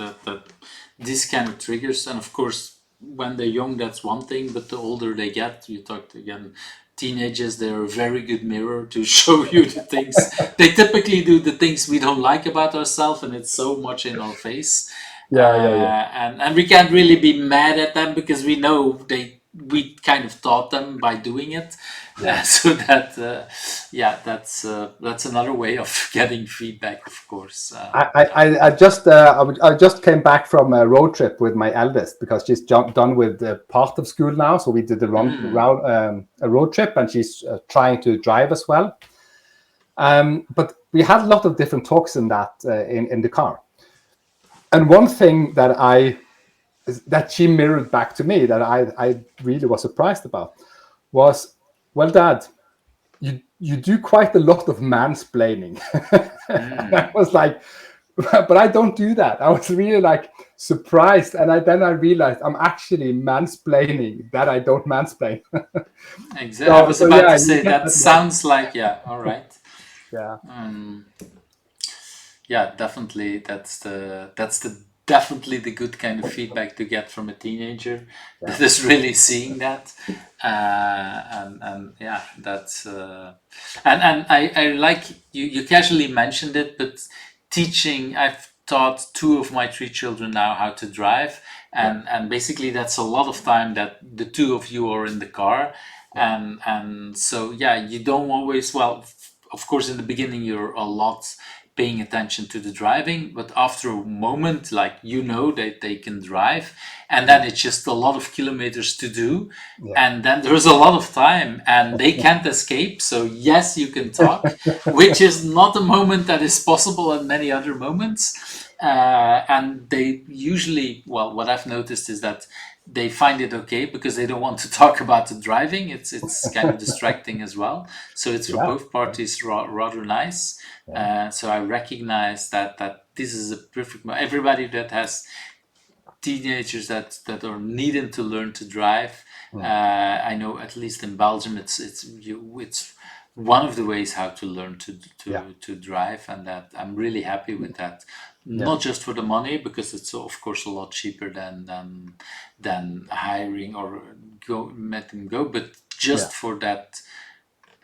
this kind of triggers, and of course, when they're young, that's one thing. But the older they get, you talked again, teenagers, they're a very good mirror to show you the things. They typically do the things we don't like about ourselves, and it's so much in our face. Yeah. And we can't really be mad at them because we know we kind of taught them by doing it. So that that's another way of getting feedback, of course. I just came back from a road trip with my eldest because she's done with part of school now. So we did a road trip, and she's trying to drive as well. But we had a lot of different talks in that in the car. And one thing that she mirrored back to me that I really was surprised about was, well, Dad, you do quite a lot of mansplaining. I was like, but I don't do that. I was really like surprised. And then I realized I'm actually mansplaining that I don't mansplain. Exactly. I was about to say that sounds like, all right. Yeah. Yeah, definitely. That's definitely the good kind of feedback to get from a teenager that is really seeing that. And yeah, that's and I like you casually mentioned it, but teaching, I've taught 2 of my 3 children now how to drive, and basically that's a lot of time that the 2 of you are in the car, and so yeah, you don't always, well, of course in the beginning you're a lot paying attention to the driving, but after a moment, like, that they can drive, and then it's just a lot of kilometers to do, and then there's a lot of time and they can't escape. So yes, you can talk, which is not a moment that is possible at many other moments. And they usually, well, what I've noticed is that they find it okay because they don't want to talk about the driving. It's kind of distracting as well. So it's for both parties rather nice. So I recognize that this is a perfect. Everybody that has teenagers that are needing to learn to drive. I know at least in Belgium, it's one of the ways how to learn to drive, and that I'm really happy with that. Not just for the money, because it's of course a lot cheaper than hiring or letting go, but just for that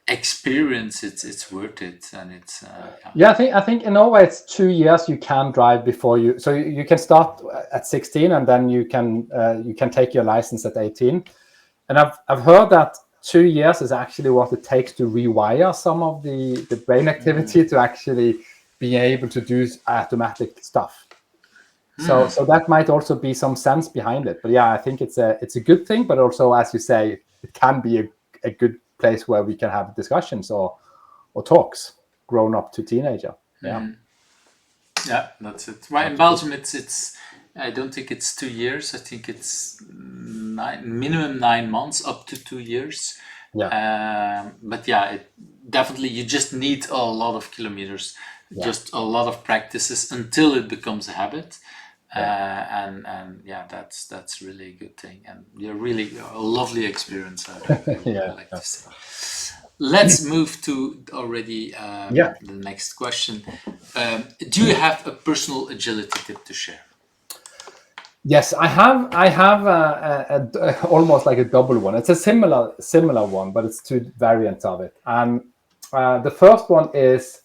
experience, it's worth it, and it's I think in Norway it's 2 years you can drive before you can start at 16, and then you can take your license at 18. And I've heard that 2 years is actually what it takes to rewire some of the brain activity to actually be able to do automatic stuff. So that might also be some sense behind it. But yeah, I think it's a good thing, but also, as you say, it can be a good place where we can have discussions or talks, grown up to teenager. Yeah, that's it. Right, in Belgium, it's I don't think it's 2 years. I think it's minimum 9 months, up to 2 years. But yeah, definitely you just need a lot of kilometers just a lot of practices until it becomes a habit. And yeah, that's really a good thing, and you're really a lovely experience. I like to say. Let's move to already the next question. Do you have a personal agility tip to share? Yes, I have. I have almost like a double one. It's a similar one, but it's two variants of it. And the first one is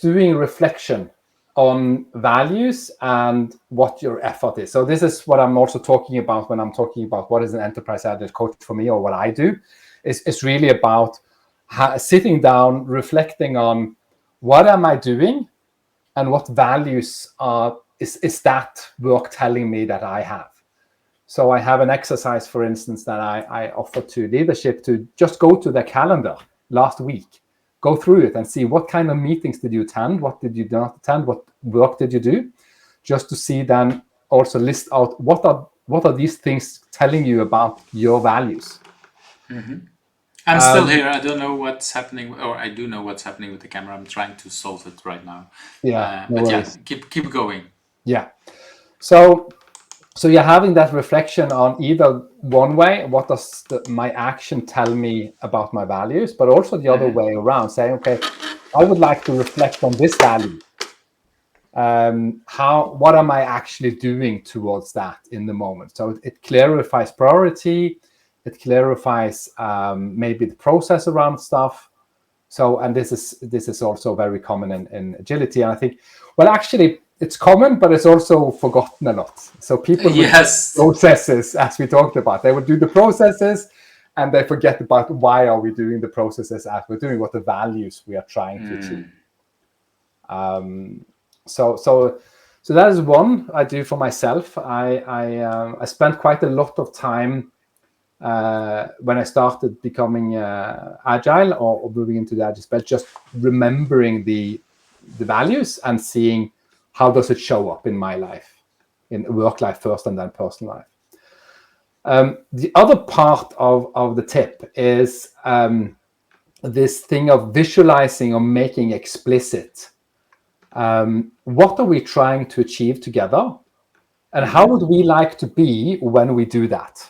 doing reflection on values and what your effort is. So this is what I'm also talking about when I'm talking about what is an enterprise agile coach for me, or what I do. It's really about sitting down, reflecting on what am I doing, and what values is that work telling me that I have. So I have an exercise, for instance, that I offer to leadership to just go to their calendar last week, go through it and see what kind of meetings did you attend, what did you not attend, what work did you do, just to see then also list out what are these things telling you about your values. I'm still here. I don't know what's happening, or I do know what's happening with the camera. I'm trying to solve it right now. Yeah, no but worries. yeah, keep going. Yeah. So you're having that reflection on either one way, what does my action tell me about my values, but also the other way around, saying, okay, I would like to reflect on this value. What am I actually doing towards that in the moment? So it clarifies priority, it clarifies maybe the process around stuff. So, and this is also very common in agility. And I think, well, actually, it's common, but it's also forgotten a lot. So people with processes, as we talked about, they would do the processes and they forget about why are we doing the processes as we're doing, what the values we are trying to achieve. So that is one I do for myself. I spent quite a lot of time when I started becoming agile or moving into the agile space, just remembering the values and seeing how does it show up in my life, in work life first and then personal life. The other part of the tip is this thing of visualizing or making explicit. What are we trying to achieve together? And how would we like to be when we do that?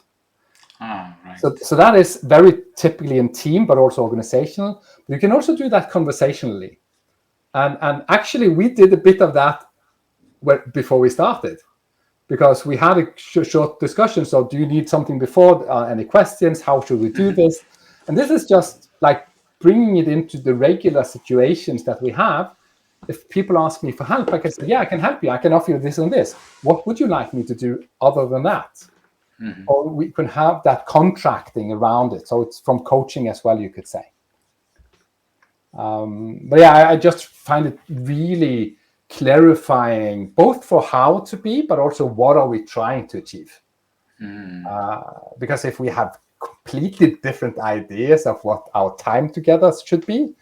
Right. So that is very typically in team, but also organizational. But you can also do that conversationally. And actually, we did a bit of that before we started, because we had a short discussion. So do you need something before? Any questions? How should we do this? And this is just like bringing it into the regular situations that we have. If people ask me for help, I can say, yeah, I can help you. I can offer you this and this. What would you like me to do other than that? Or we can have that contracting around it. So it's from coaching as well, you could say. But yeah, I just find it really clarifying, both for how to be, but also what are we trying to achieve. Because if we have completely different ideas of what our time together should be,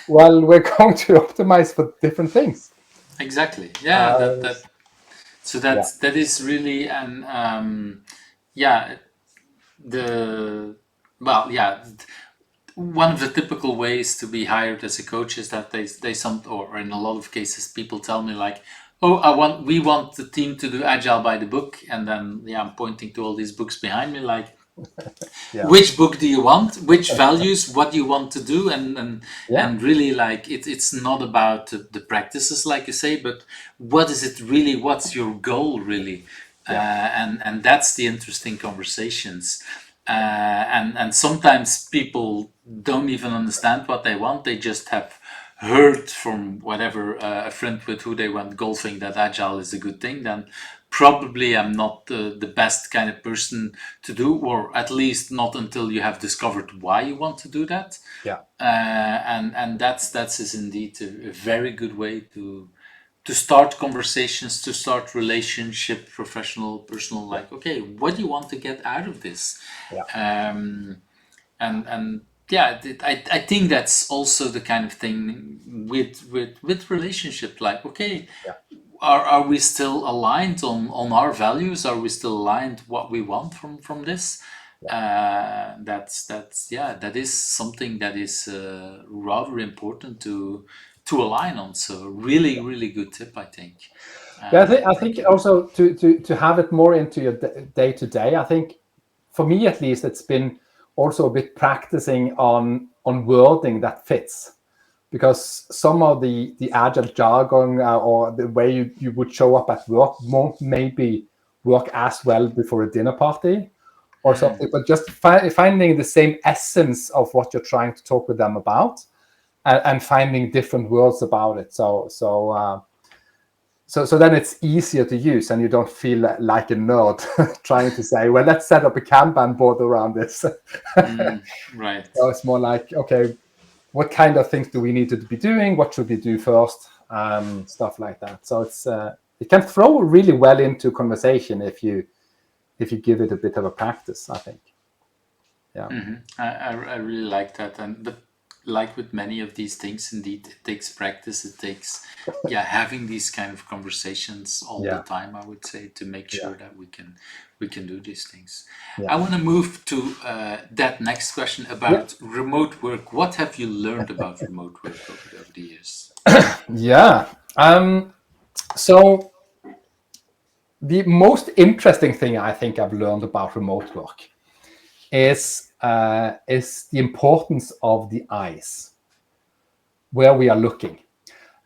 well, we're going to optimize for different things. Exactly. Yeah. That is really an one of the typical ways to be hired as a coach is that or in a lot of cases people tell me like, oh, we want the team to do agile by the book, and then I'm pointing to all these books behind me like, which book do you want, which values, what do you want to do, and really like it's not about the practices like you say, but what is it really, what's your goal really. And that's the interesting conversations. And sometimes people don't even understand what they want. They just have heard from whatever a friend with who they went golfing that agile is a good thing. Then probably I'm not the best kind of person to do, or at least not until you have discovered why you want to do that. And that's is indeed a very good way to start conversations, to start relationship, professional, personal, like, okay, what do you want to get out of this? I think that's also the kind of thing with relationship, like, okay, are we still aligned on our values? Are we still aligned what we want from this? That is something that is rather important to to align on. So really, really good tip, I think. Yeah, I think also to have it more into your day to day. I think for me at least, it's been also a bit practicing on wording that fits, because some of the agile jargon or the way you would show up at work won't maybe work as well before a dinner party or something. But just finding the same essence of what you're trying to talk with them about, and finding different words about it. So then it's easier to use, and you don't feel like a nerd trying to say, well, let's set up a Kanban board around this. Right. So it's more like, okay, what kind of things do we need to be doing? What should we do first? Stuff like that. So it can throw really well into conversation if you give it a bit of a practice, I think. Yeah. I really like that, but like with many of these things, indeed, it takes practice. It takes having these kind of conversations all the time, I would say, to make sure that we can do these things. I want to move to that next question about remote work. What have you learned about remote work over the years? So the most interesting thing I think I've learned about remote work is the importance of the eyes, where we are looking.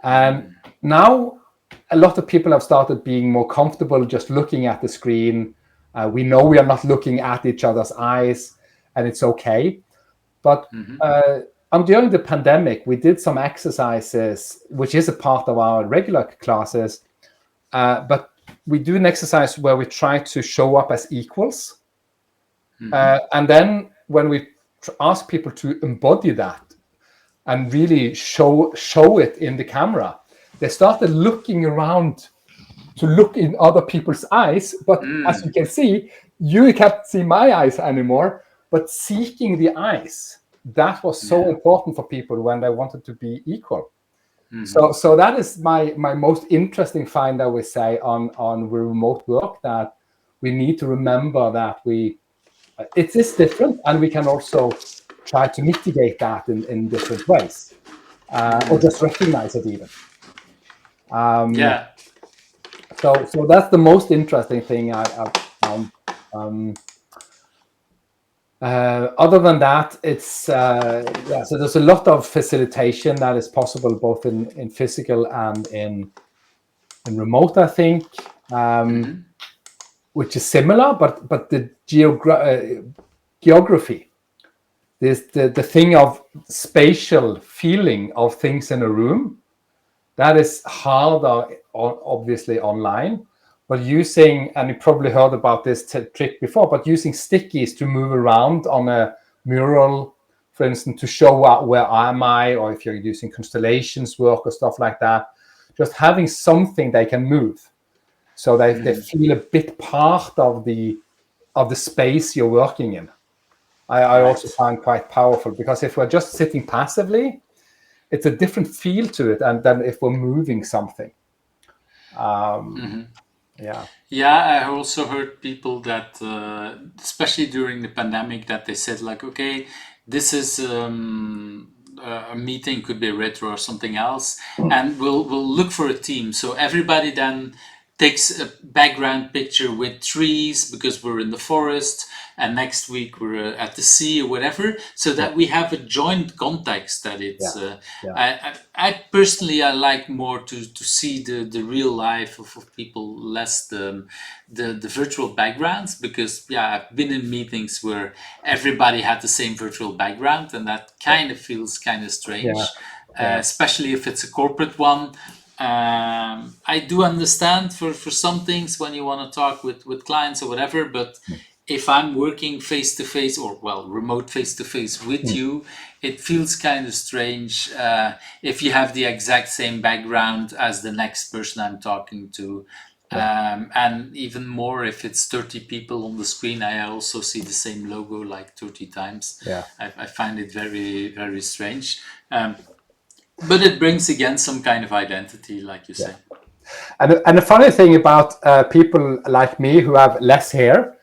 And now a lot of people have started being more comfortable just looking at the screen. We know we are not looking at each other's eyes, and it's okay. But during the pandemic, we did some exercises, which is a part of our regular classes. But we do an exercise where we try to show up as equals. And then when we ask people to embody that and really show it in the camera, they started looking around to look in other people's eyes. But as you can see, you can't see my eyes anymore, but seeking the eyes, that was so important for people when they wanted to be equal. So that is my most interesting find, I would say, on remote work, that we need to remember that it is different, and we can also try to mitigate that in different ways, or just recognize it even. So that's the most interesting thing I've found. Other than that, it's so there's a lot of facilitation that is possible both in physical and in remote, I think, which is similar, but the geography, the thing of spatial feeling of things in a room, that is harder, obviously, online. But using, and you probably heard about this trick before, but using stickies to move around on a mural, for instance, to show out where am I, or if you're using constellations work or stuff like that, just having something they can move, so they feel a bit part of the space you're working in. I also find quite powerful, because if we're just sitting passively, it's a different feel to it, and then if we're moving something. I also heard people that, especially during the pandemic, that they said like, okay, this is a meeting, could be retro or something else, and we'll look for a team. So everybody then takes a background picture with trees because we're in the forest, and next week we're at the sea or whatever, so that we have a joint context. That it's I personally, I like more to see the real life of people, less the virtual backgrounds, because I've been in meetings where everybody had the same virtual background, and that kind of feels kind of strange, especially if it's a corporate one. I do understand for some things when you want to talk with clients or whatever, but if I'm working face to face, or remote face to face with you, it feels kind of strange if you have the exact same background as the next person I'm talking to. And even more if it's 30 people on the screen, I also see the same logo like 30 times. I find it very, very strange. But it brings again some kind of identity, like you say. And the funny thing about people like me who have less hair,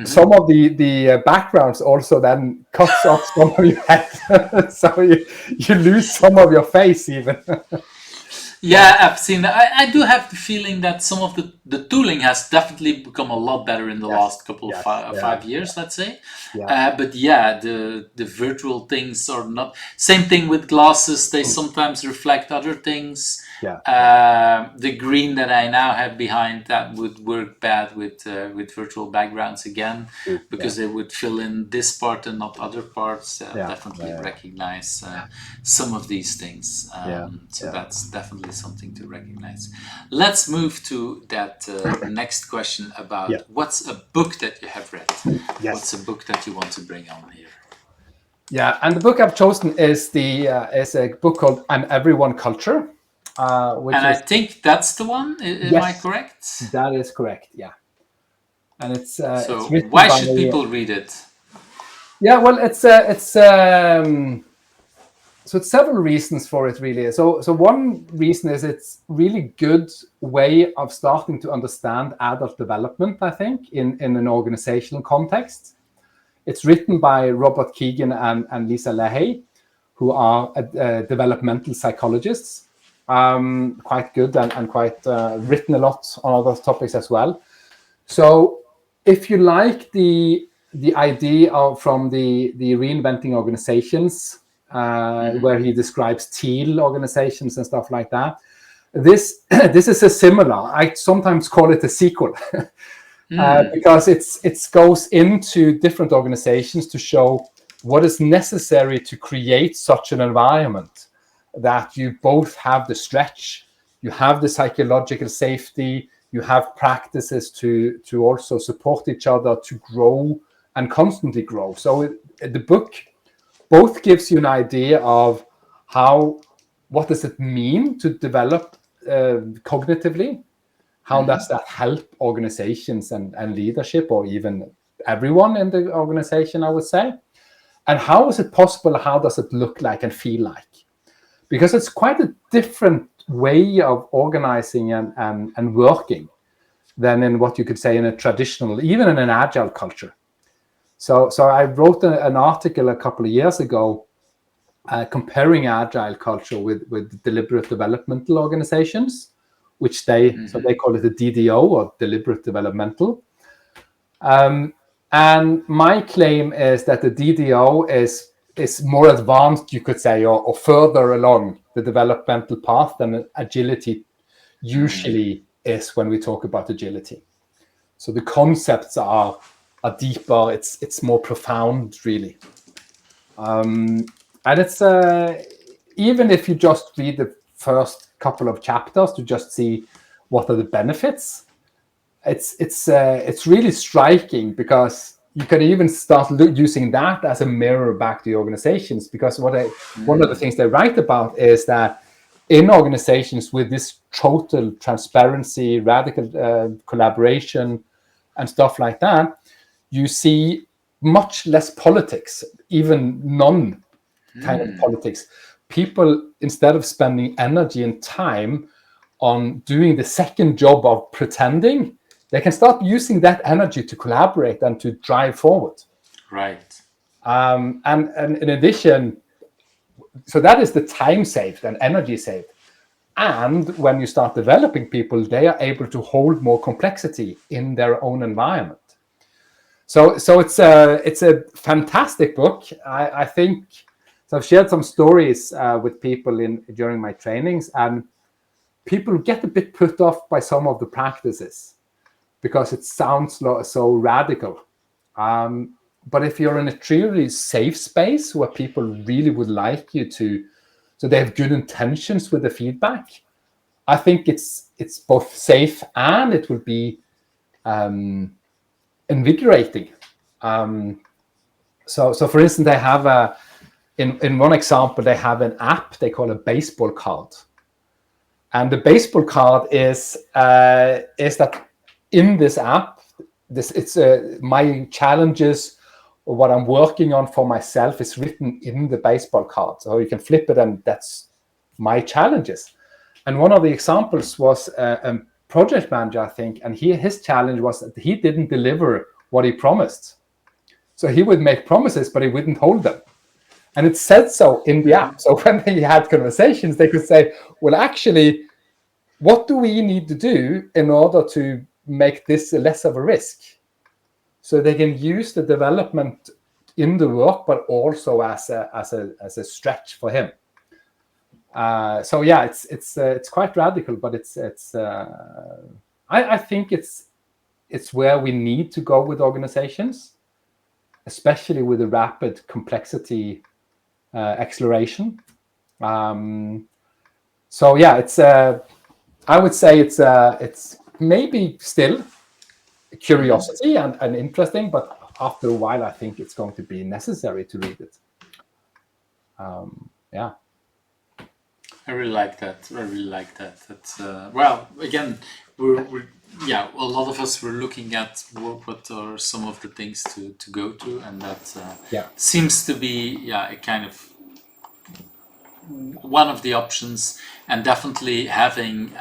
some of the backgrounds also then cuts off some of your head, so you lose some of your face even. Yeah, I've seen that. I do have the feeling that some of the tooling has definitely become a lot better in the last couple of 5 years, let's say. But yeah, the virtual things are not. Same thing with glasses. They sometimes reflect other things. The green that I now have behind that would work bad with virtual backgrounds again, because they would fill in this part and not other parts. Definitely recognize some of these things. So that's definitely something to recognize. Let's move to that next question about what's a book that you have read? What's a book that you want to bring on here? Yeah, and the book I've chosen is a book called An Everyone Culture. I think that's the one. Am I correct? That is correct. Yeah, and it's written why should people read it? Yeah, well, it's several reasons for it, really. So one reason is it's really good way of starting to understand adult development, I think, in an organizational context. It's written by Robert Keegan and Lisa Leahy, who are developmental psychologists. Quite good and quite written a lot on other topics as well. So if you like the idea from the Reinventing Organizations, where he describes teal organizations and stuff like that, this is a similar. I sometimes call it a sequel. Because it goes into different organizations to show what is necessary to create such an environment that you both have the stretch, you have the psychological safety, you have practices to also support each other to grow and constantly grow. So the book both gives you an idea of what does it mean to develop cognitively. How does that help organizations and leadership, or even everyone in the organization, I would say? And how is it possible? How does it look like and feel like? Because it's quite a different way of organizing and working than in what you could say in a traditional, even in an agile culture. So I wrote an article a couple of years ago comparing agile culture with deliberate developmental organizations, which they call it the DDO, or deliberate developmental. And my claim is that the DDO is more advanced, you could say, or further along the developmental path than agility usually is when we talk about agility. So the concepts are deeper, it's more profound, really. And it's even if you just read the first couple of chapters to just see what are the benefits, it's really striking, because you can even start using that as a mirror back to the organizations. Because one of the things they write about is that in organizations with this total transparency, radical collaboration, and stuff like that, you see much less politics, even none kind of politics. People, instead of spending energy and time on doing the second job of pretending, they can start using that energy to collaborate and to drive forward. Right. And in addition, so that is the time saved and energy saved. And when you start developing people, they are able to hold more complexity in their own environment. So it's a fantastic book. I think. So I've shared some stories with people during my trainings, and people get a bit put off by some of the practices because it sounds so radical. But if you're in a truly safe space where people really would like you to, so they have good intentions with the feedback, I think it's both safe and it will be invigorating. So for instance, they have in one example, they have an app they call a baseball card. And the baseball card is that in this app, it's my challenges or what I'm working on for myself is written in the baseball card. So you can flip it and that's my challenges. And one of the examples was a project manager, I think, and his challenge was that he didn't deliver what he promised. So he would make promises, but he wouldn't hold them. And it said so in the app. So when they had conversations, they could say, well, actually, what do we need to do in order to make this less of a risk? So they can use the development in the work, but also as a stretch for him. So yeah, it's quite radical, but I think it's where we need to go with organizations, especially with the rapid complexity acceleration. So yeah, it's I would say it's maybe still curiosity and interesting, but after a while, I think it's going to be necessary to read it. Yeah. I really like that. I really like that. That's well, again, we're yeah, a lot of us were looking at what are some of the things to go to, and that seems to be a kind of one of the options, and definitely having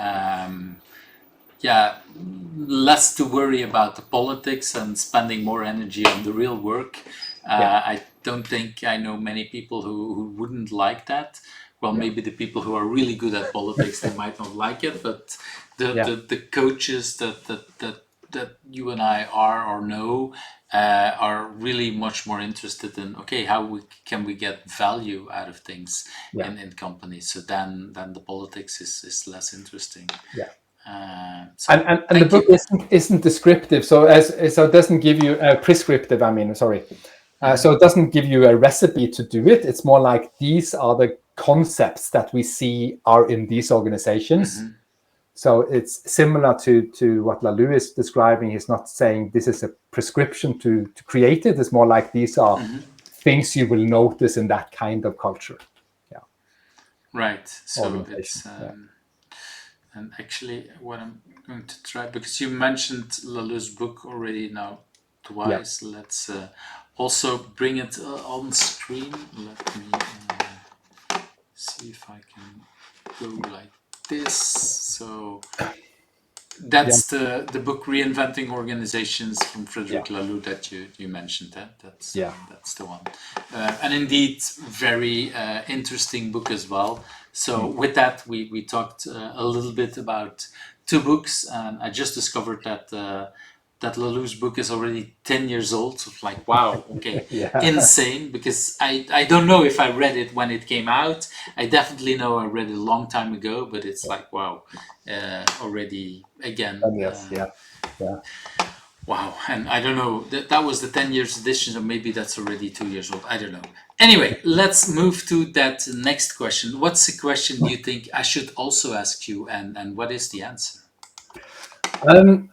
less to worry about the politics and spending more energy on the real work. I don't think I know many people who wouldn't like that. Well, maybe the people who are really good at politics, they might not like it, but the coaches that you and I are or know are really much more interested in, okay, how can we get value out of things in companies? So then the politics is less interesting. So and the book isn't descriptive, so so it doesn't give you a prescriptive. I mean, sorry. So it doesn't give you a recipe to do it. It's more like these are the concepts that we see are in these organizations. So it's similar to what Lalou is describing. He's not saying this is a prescription to create it. It's more like these are things you will notice in that kind of culture. Yeah. Right. So it's and actually what I'm going to try, because you mentioned Lalou's book already now twice. Let's also bring it on screen. Let me see if I can go like this. So that's the book Reinventing Organizations from Frederick Laloux that you mentioned. That's the one. And indeed, very interesting book as well. So with that, we talked a little bit about two books, and I just discovered that that Lalou's book is already 10 years old. So like, wow, okay, insane, because I don't know if I read it when it came out. I definitely know I read it a long time ago, but it's like, wow, already again. Wow, and I don't know, that was the 10 years edition, or maybe that's already 2 years old. I don't know. Anyway, let's move to that next question. What's the question you think I should also ask you, and what is the answer? And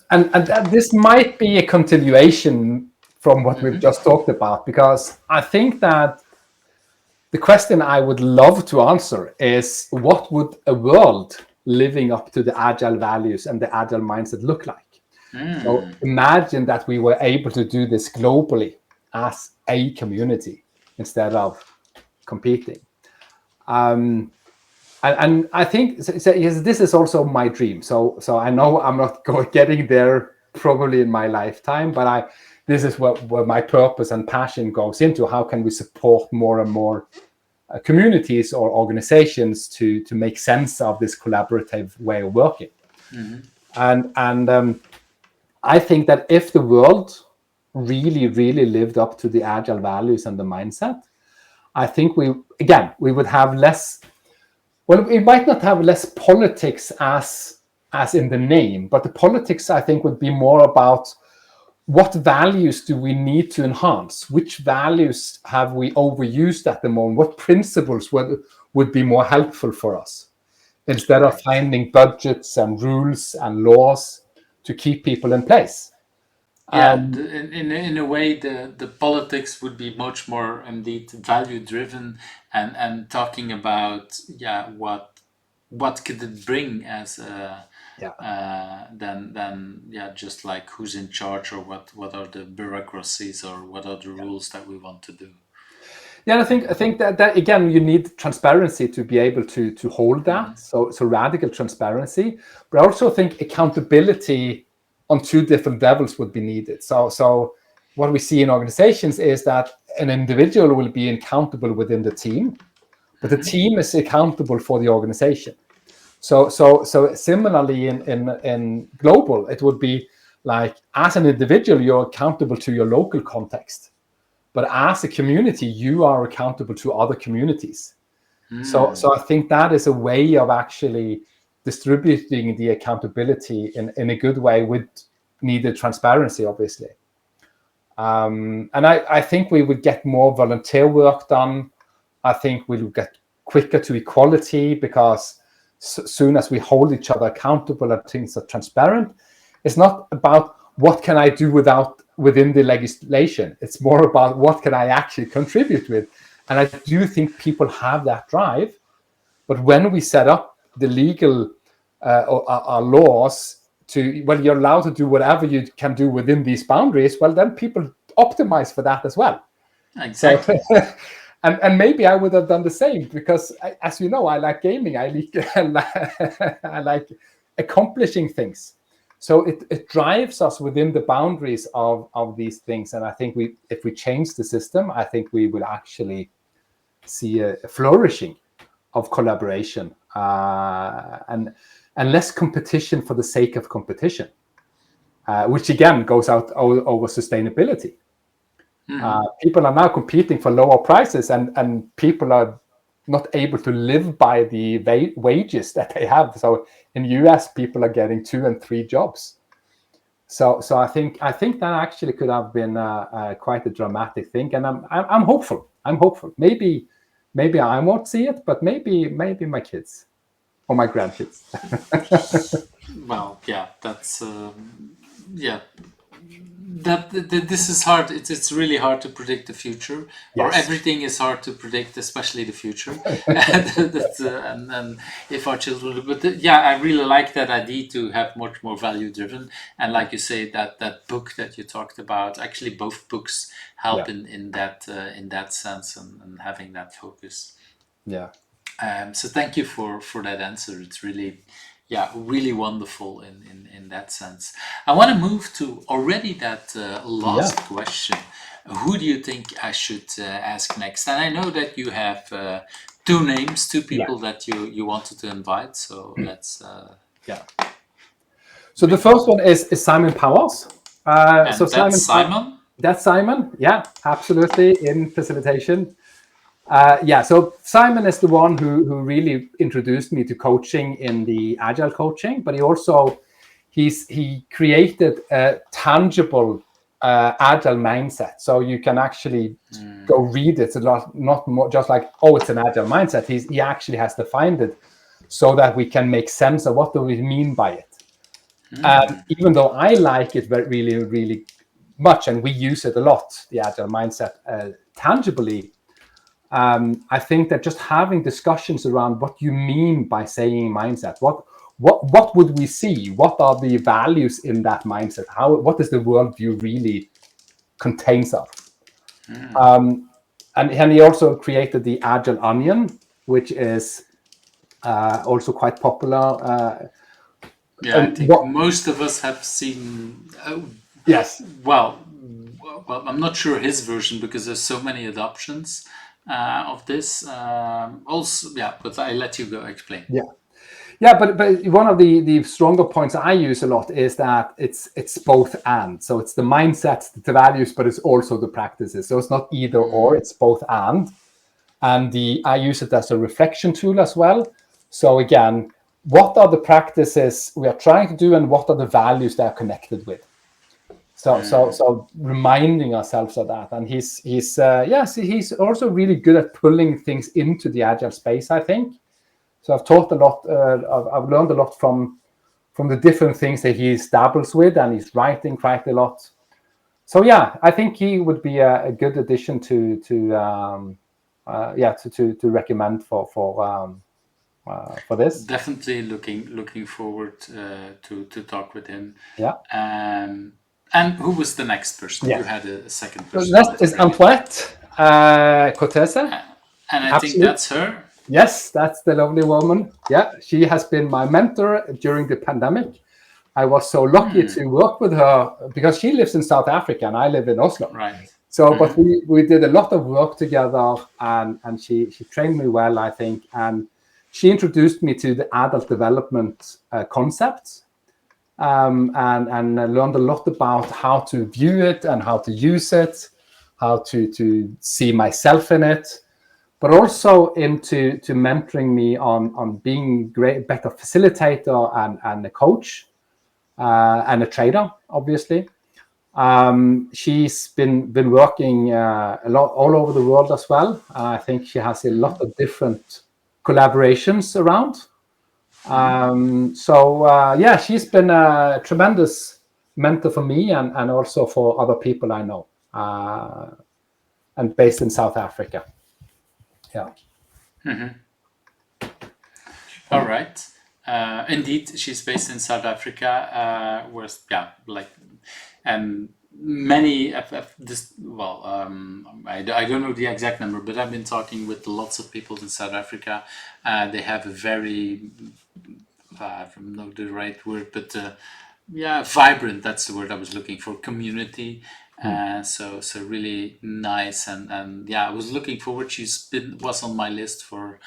this might be a continuation from what we've just talked about, because I think that the question I would love to answer is, what would a world living up to the agile values and the agile mindset look like? So imagine that we were able to do this globally as a community instead of competing. And I think this is also my dream. So I know I'm not getting there probably in my lifetime, but this is where my purpose and passion goes into. How can we support more and more communities or organizations to make sense of this collaborative way of working? And I think that if the world really, really lived up to the agile values and the mindset, I think we would have less. Well, we might not have less politics as in the name, but the politics, I think, would be more about what values do we need to enhance? Which values have we overused at the moment? What principles would be more helpful for us, instead of finding budgets and rules and laws to keep people in place? In a way, the politics would be much more indeed value driven, and talking about what could it bring as than just like who's in charge, or what are the bureaucracies, or what are the rules that we want to do. Yeah, I think that again, you need transparency to be able to hold that. So radical transparency, but I also think accountability on two different levels would be needed. So what we see in organizations is that an individual will be accountable within the team, but the team is accountable for the organization. So similarly in global, it would be like, as an individual, you're accountable to your local context, but as a community, you are accountable to other communities. So I think that is a way of actually distributing the accountability in a good way with needed transparency, obviously. And I think we would get more volunteer work done. I think we will get quicker to equality, because soon as we hold each other accountable and things are transparent, it's not about what can I do within the legislation. It's more about what can I actually contribute with. And I do think people have that drive. But when we set up the legal our laws to, well, you're allowed to do whatever you can do within these boundaries, well, then people optimize for that as well. Exactly. So, and maybe I would have done the same, because as you know, I like gaming. I like accomplishing things. So it drives us within the boundaries of these things. And I think if we change the system, I think we will actually see a flourishing of collaboration and less competition for the sake of competition, which again goes out over sustainability. People are now competing for lower prices, and people are not able to live by the wages that they have. So in the US, people are getting 2 and 3 jobs. So I think that actually could have been quite a dramatic thing, and I'm hopeful. Maybe I won't see it, but maybe my kids or my grandkids. Well, yeah, that's yeah. This is hard. It's really hard to predict the future, or everything is hard to predict, especially the future. And if our children, but yeah, I really like that idea to have much more value driven. And like you say, that book that you talked about, actually both books help in that sense, and having that focus. Yeah. So thank you for that answer. It's really, really wonderful in that sense. I want to move to already that last question. Who do you think I should ask next? And I know that you have 2 names, 2 people that you wanted to invite. So let's. So the first one is Simon Powers. So that's Simon. That's Simon. Yeah, absolutely, in facilitation. So Simon is the one who really introduced me to coaching in the agile coaching, but he created a tangible agile mindset. So you can actually go read it. It's not more just like, oh, it's an agile mindset. He actually has defined it so that we can make sense of what do we mean by it. Even though I like it really, really much, and we use it a lot, the agile mindset, tangibly, I think that just having discussions around what you mean by saying mindset, what would we see? What are the values in that mindset? What is the worldview really contains of? And he also created the Agile Onion, which is also quite popular. I think most of us have seen. Yes. Well, I'm not sure his version, because there's so many adoptions of this. Also, but I let you go explain. But one of the stronger points I use a lot is that it's both and. So it's the mindsets, the values, but it's also the practices. So it's not either or, it's both and. And I use it as a reflection tool as well. So again, what are the practices we are trying to do, and what are the values they are connected with? So reminding ourselves of that. And he's also really good at pulling things into the agile space, I think. So I've taught a lot. I've learned a lot from the different things that he dabbles with, and he's writing quite a lot. So I think he would be a good addition to recommend for this. Definitely looking forward to talk with him. And who was the next person? You had a second person. So that is Antoinette Cortese. And I think that's her. Yes, that's the lovely woman. Yeah, she has been my mentor during the pandemic. I was so lucky to work with her because she lives in South Africa and I live in Oslo. Right. So, but we did a lot of work together, and she trained me well, I think, and she introduced me to the adult development concepts, and I learned a lot about how to view it and how to use it, how to see myself in it, but also into mentoring me on being better facilitator and a coach and a trader, obviously. She's been working a lot all over the world as well. I think she has a lot of different collaborations around. Yeah, she's been a tremendous mentor for me and also for other people I know, and based in South Africa. Yeah. All right. Indeed, she's based in South Africa, whereas, and many of this, I don't know the exact number, but I've been talking with lots of people in South Africa. They have a very, I don't know the right word, but vibrant, that's the word I was looking for, community. So really nice, and I was looking forward. Was on my list for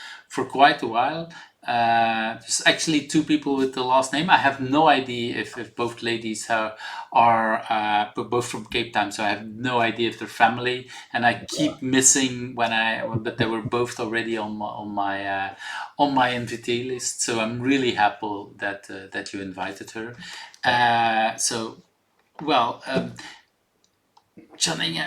quite a while. There's actually two people with the last name. I have no idea if both ladies are both from Cape Town, so I have no idea if they're family. And I keep missing but they were both already on my invitee list. So I'm really happy that you invited her. John Inge,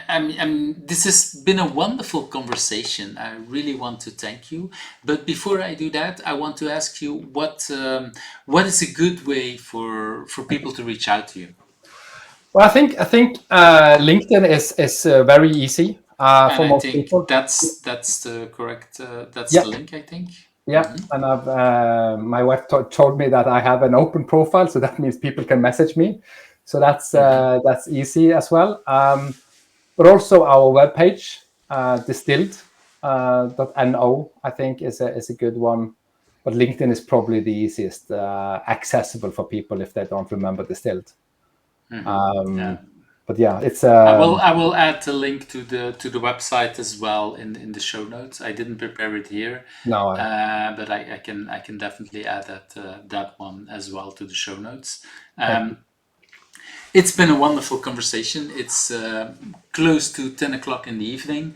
this has been a wonderful conversation. I really want to thank you. But before I do that, I want to ask you what is a good way for people to reach out to you? Well, I think LinkedIn is very easy for most people. That's the correct. That's the link, I think. Yeah, and my wife told me that I have an open profile, so that means people can message me. So that's easy as well. But also our webpage, distilled.no, I think is a good one. But LinkedIn is probably the easiest accessible for people if they don't remember Distilled. But yeah, it's. I will add the link to the website as well in the show notes. I didn't prepare it here, but I can definitely add that one as well to the show notes. It's been a wonderful conversation. It's close to 10 o'clock in the evening,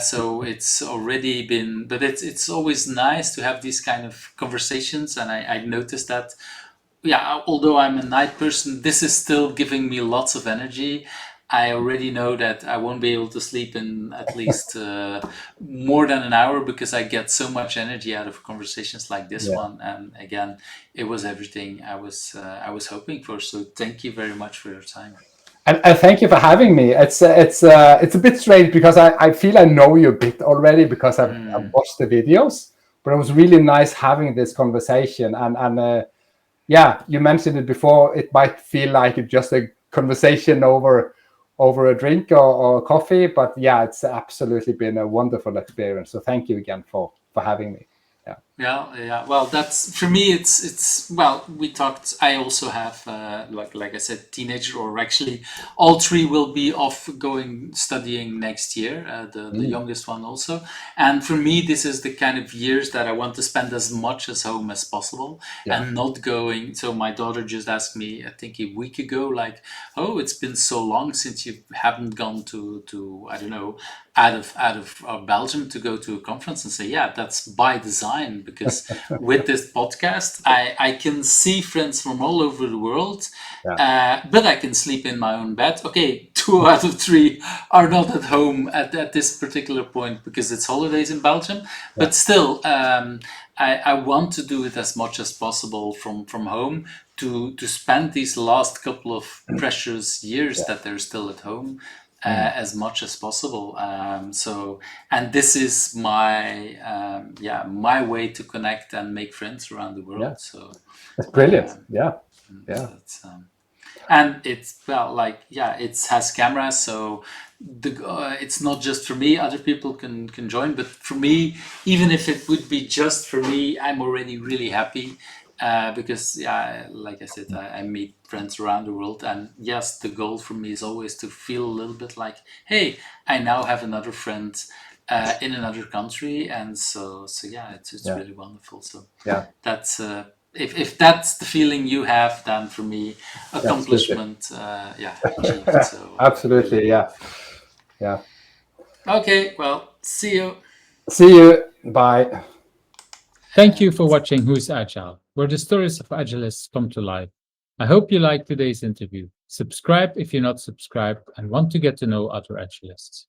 so it's already been. But it's always nice to have these kind of conversations, and I noticed that. Yeah, although I'm a night person, this is still giving me lots of energy. I already know that I won't be able to sleep in at least more than an hour because I get so much energy out of conversations like this one. And again, it was everything I was hoping for. So thank you very much for your time. And thank you for having me. It's a bit strange because I feel I know you a bit already because I've watched the videos, but it was really nice having this conversation and. Yeah, you mentioned it before. It might feel like just a conversation over a drink or coffee, but yeah, it's absolutely been a wonderful experience. So thank you again for having me. Yeah. Well, that's for me. It's well. We talked. I also have like I said, teenager, or actually, all three will be off going studying next year. The youngest one also. And for me, this is the kind of years that I want to spend as much as home as possible and not going. So my daughter just asked me, I think a week ago, like, oh, it's been so long since you haven't gone to I don't know, out of Belgium to go to a conference, and say, yeah, that's by design, because with this podcast I can see friends from all over the world, but I can sleep in my own bed. Okay, 2 out of 3 are not at home at this particular point because it's holidays in Belgium, but still I want to do it as much as possible from home, to spend these last couple of precious years that they're still at home as much as possible. And this is my my way to connect and make friends around the world. So that's brilliant. And it's it has cameras, so it's not just for me. Other people can join, but for me, even if it would be just for me, I'm already really happy. because like I said, I meet friends around the world, and yes, the goal for me is always to feel a little bit like, hey, I now have another friend in another country, and so yeah, it's really wonderful. So that's if that's the feeling you have, then for me, accomplishment, achieved. So absolutely, yeah. Okay, well, see you. See you. Bye. Thank you for watching Who's Agile, where the stories of agilists come to life. I hope you liked today's interview. Subscribe if you're not subscribed and want to get to know other agilists.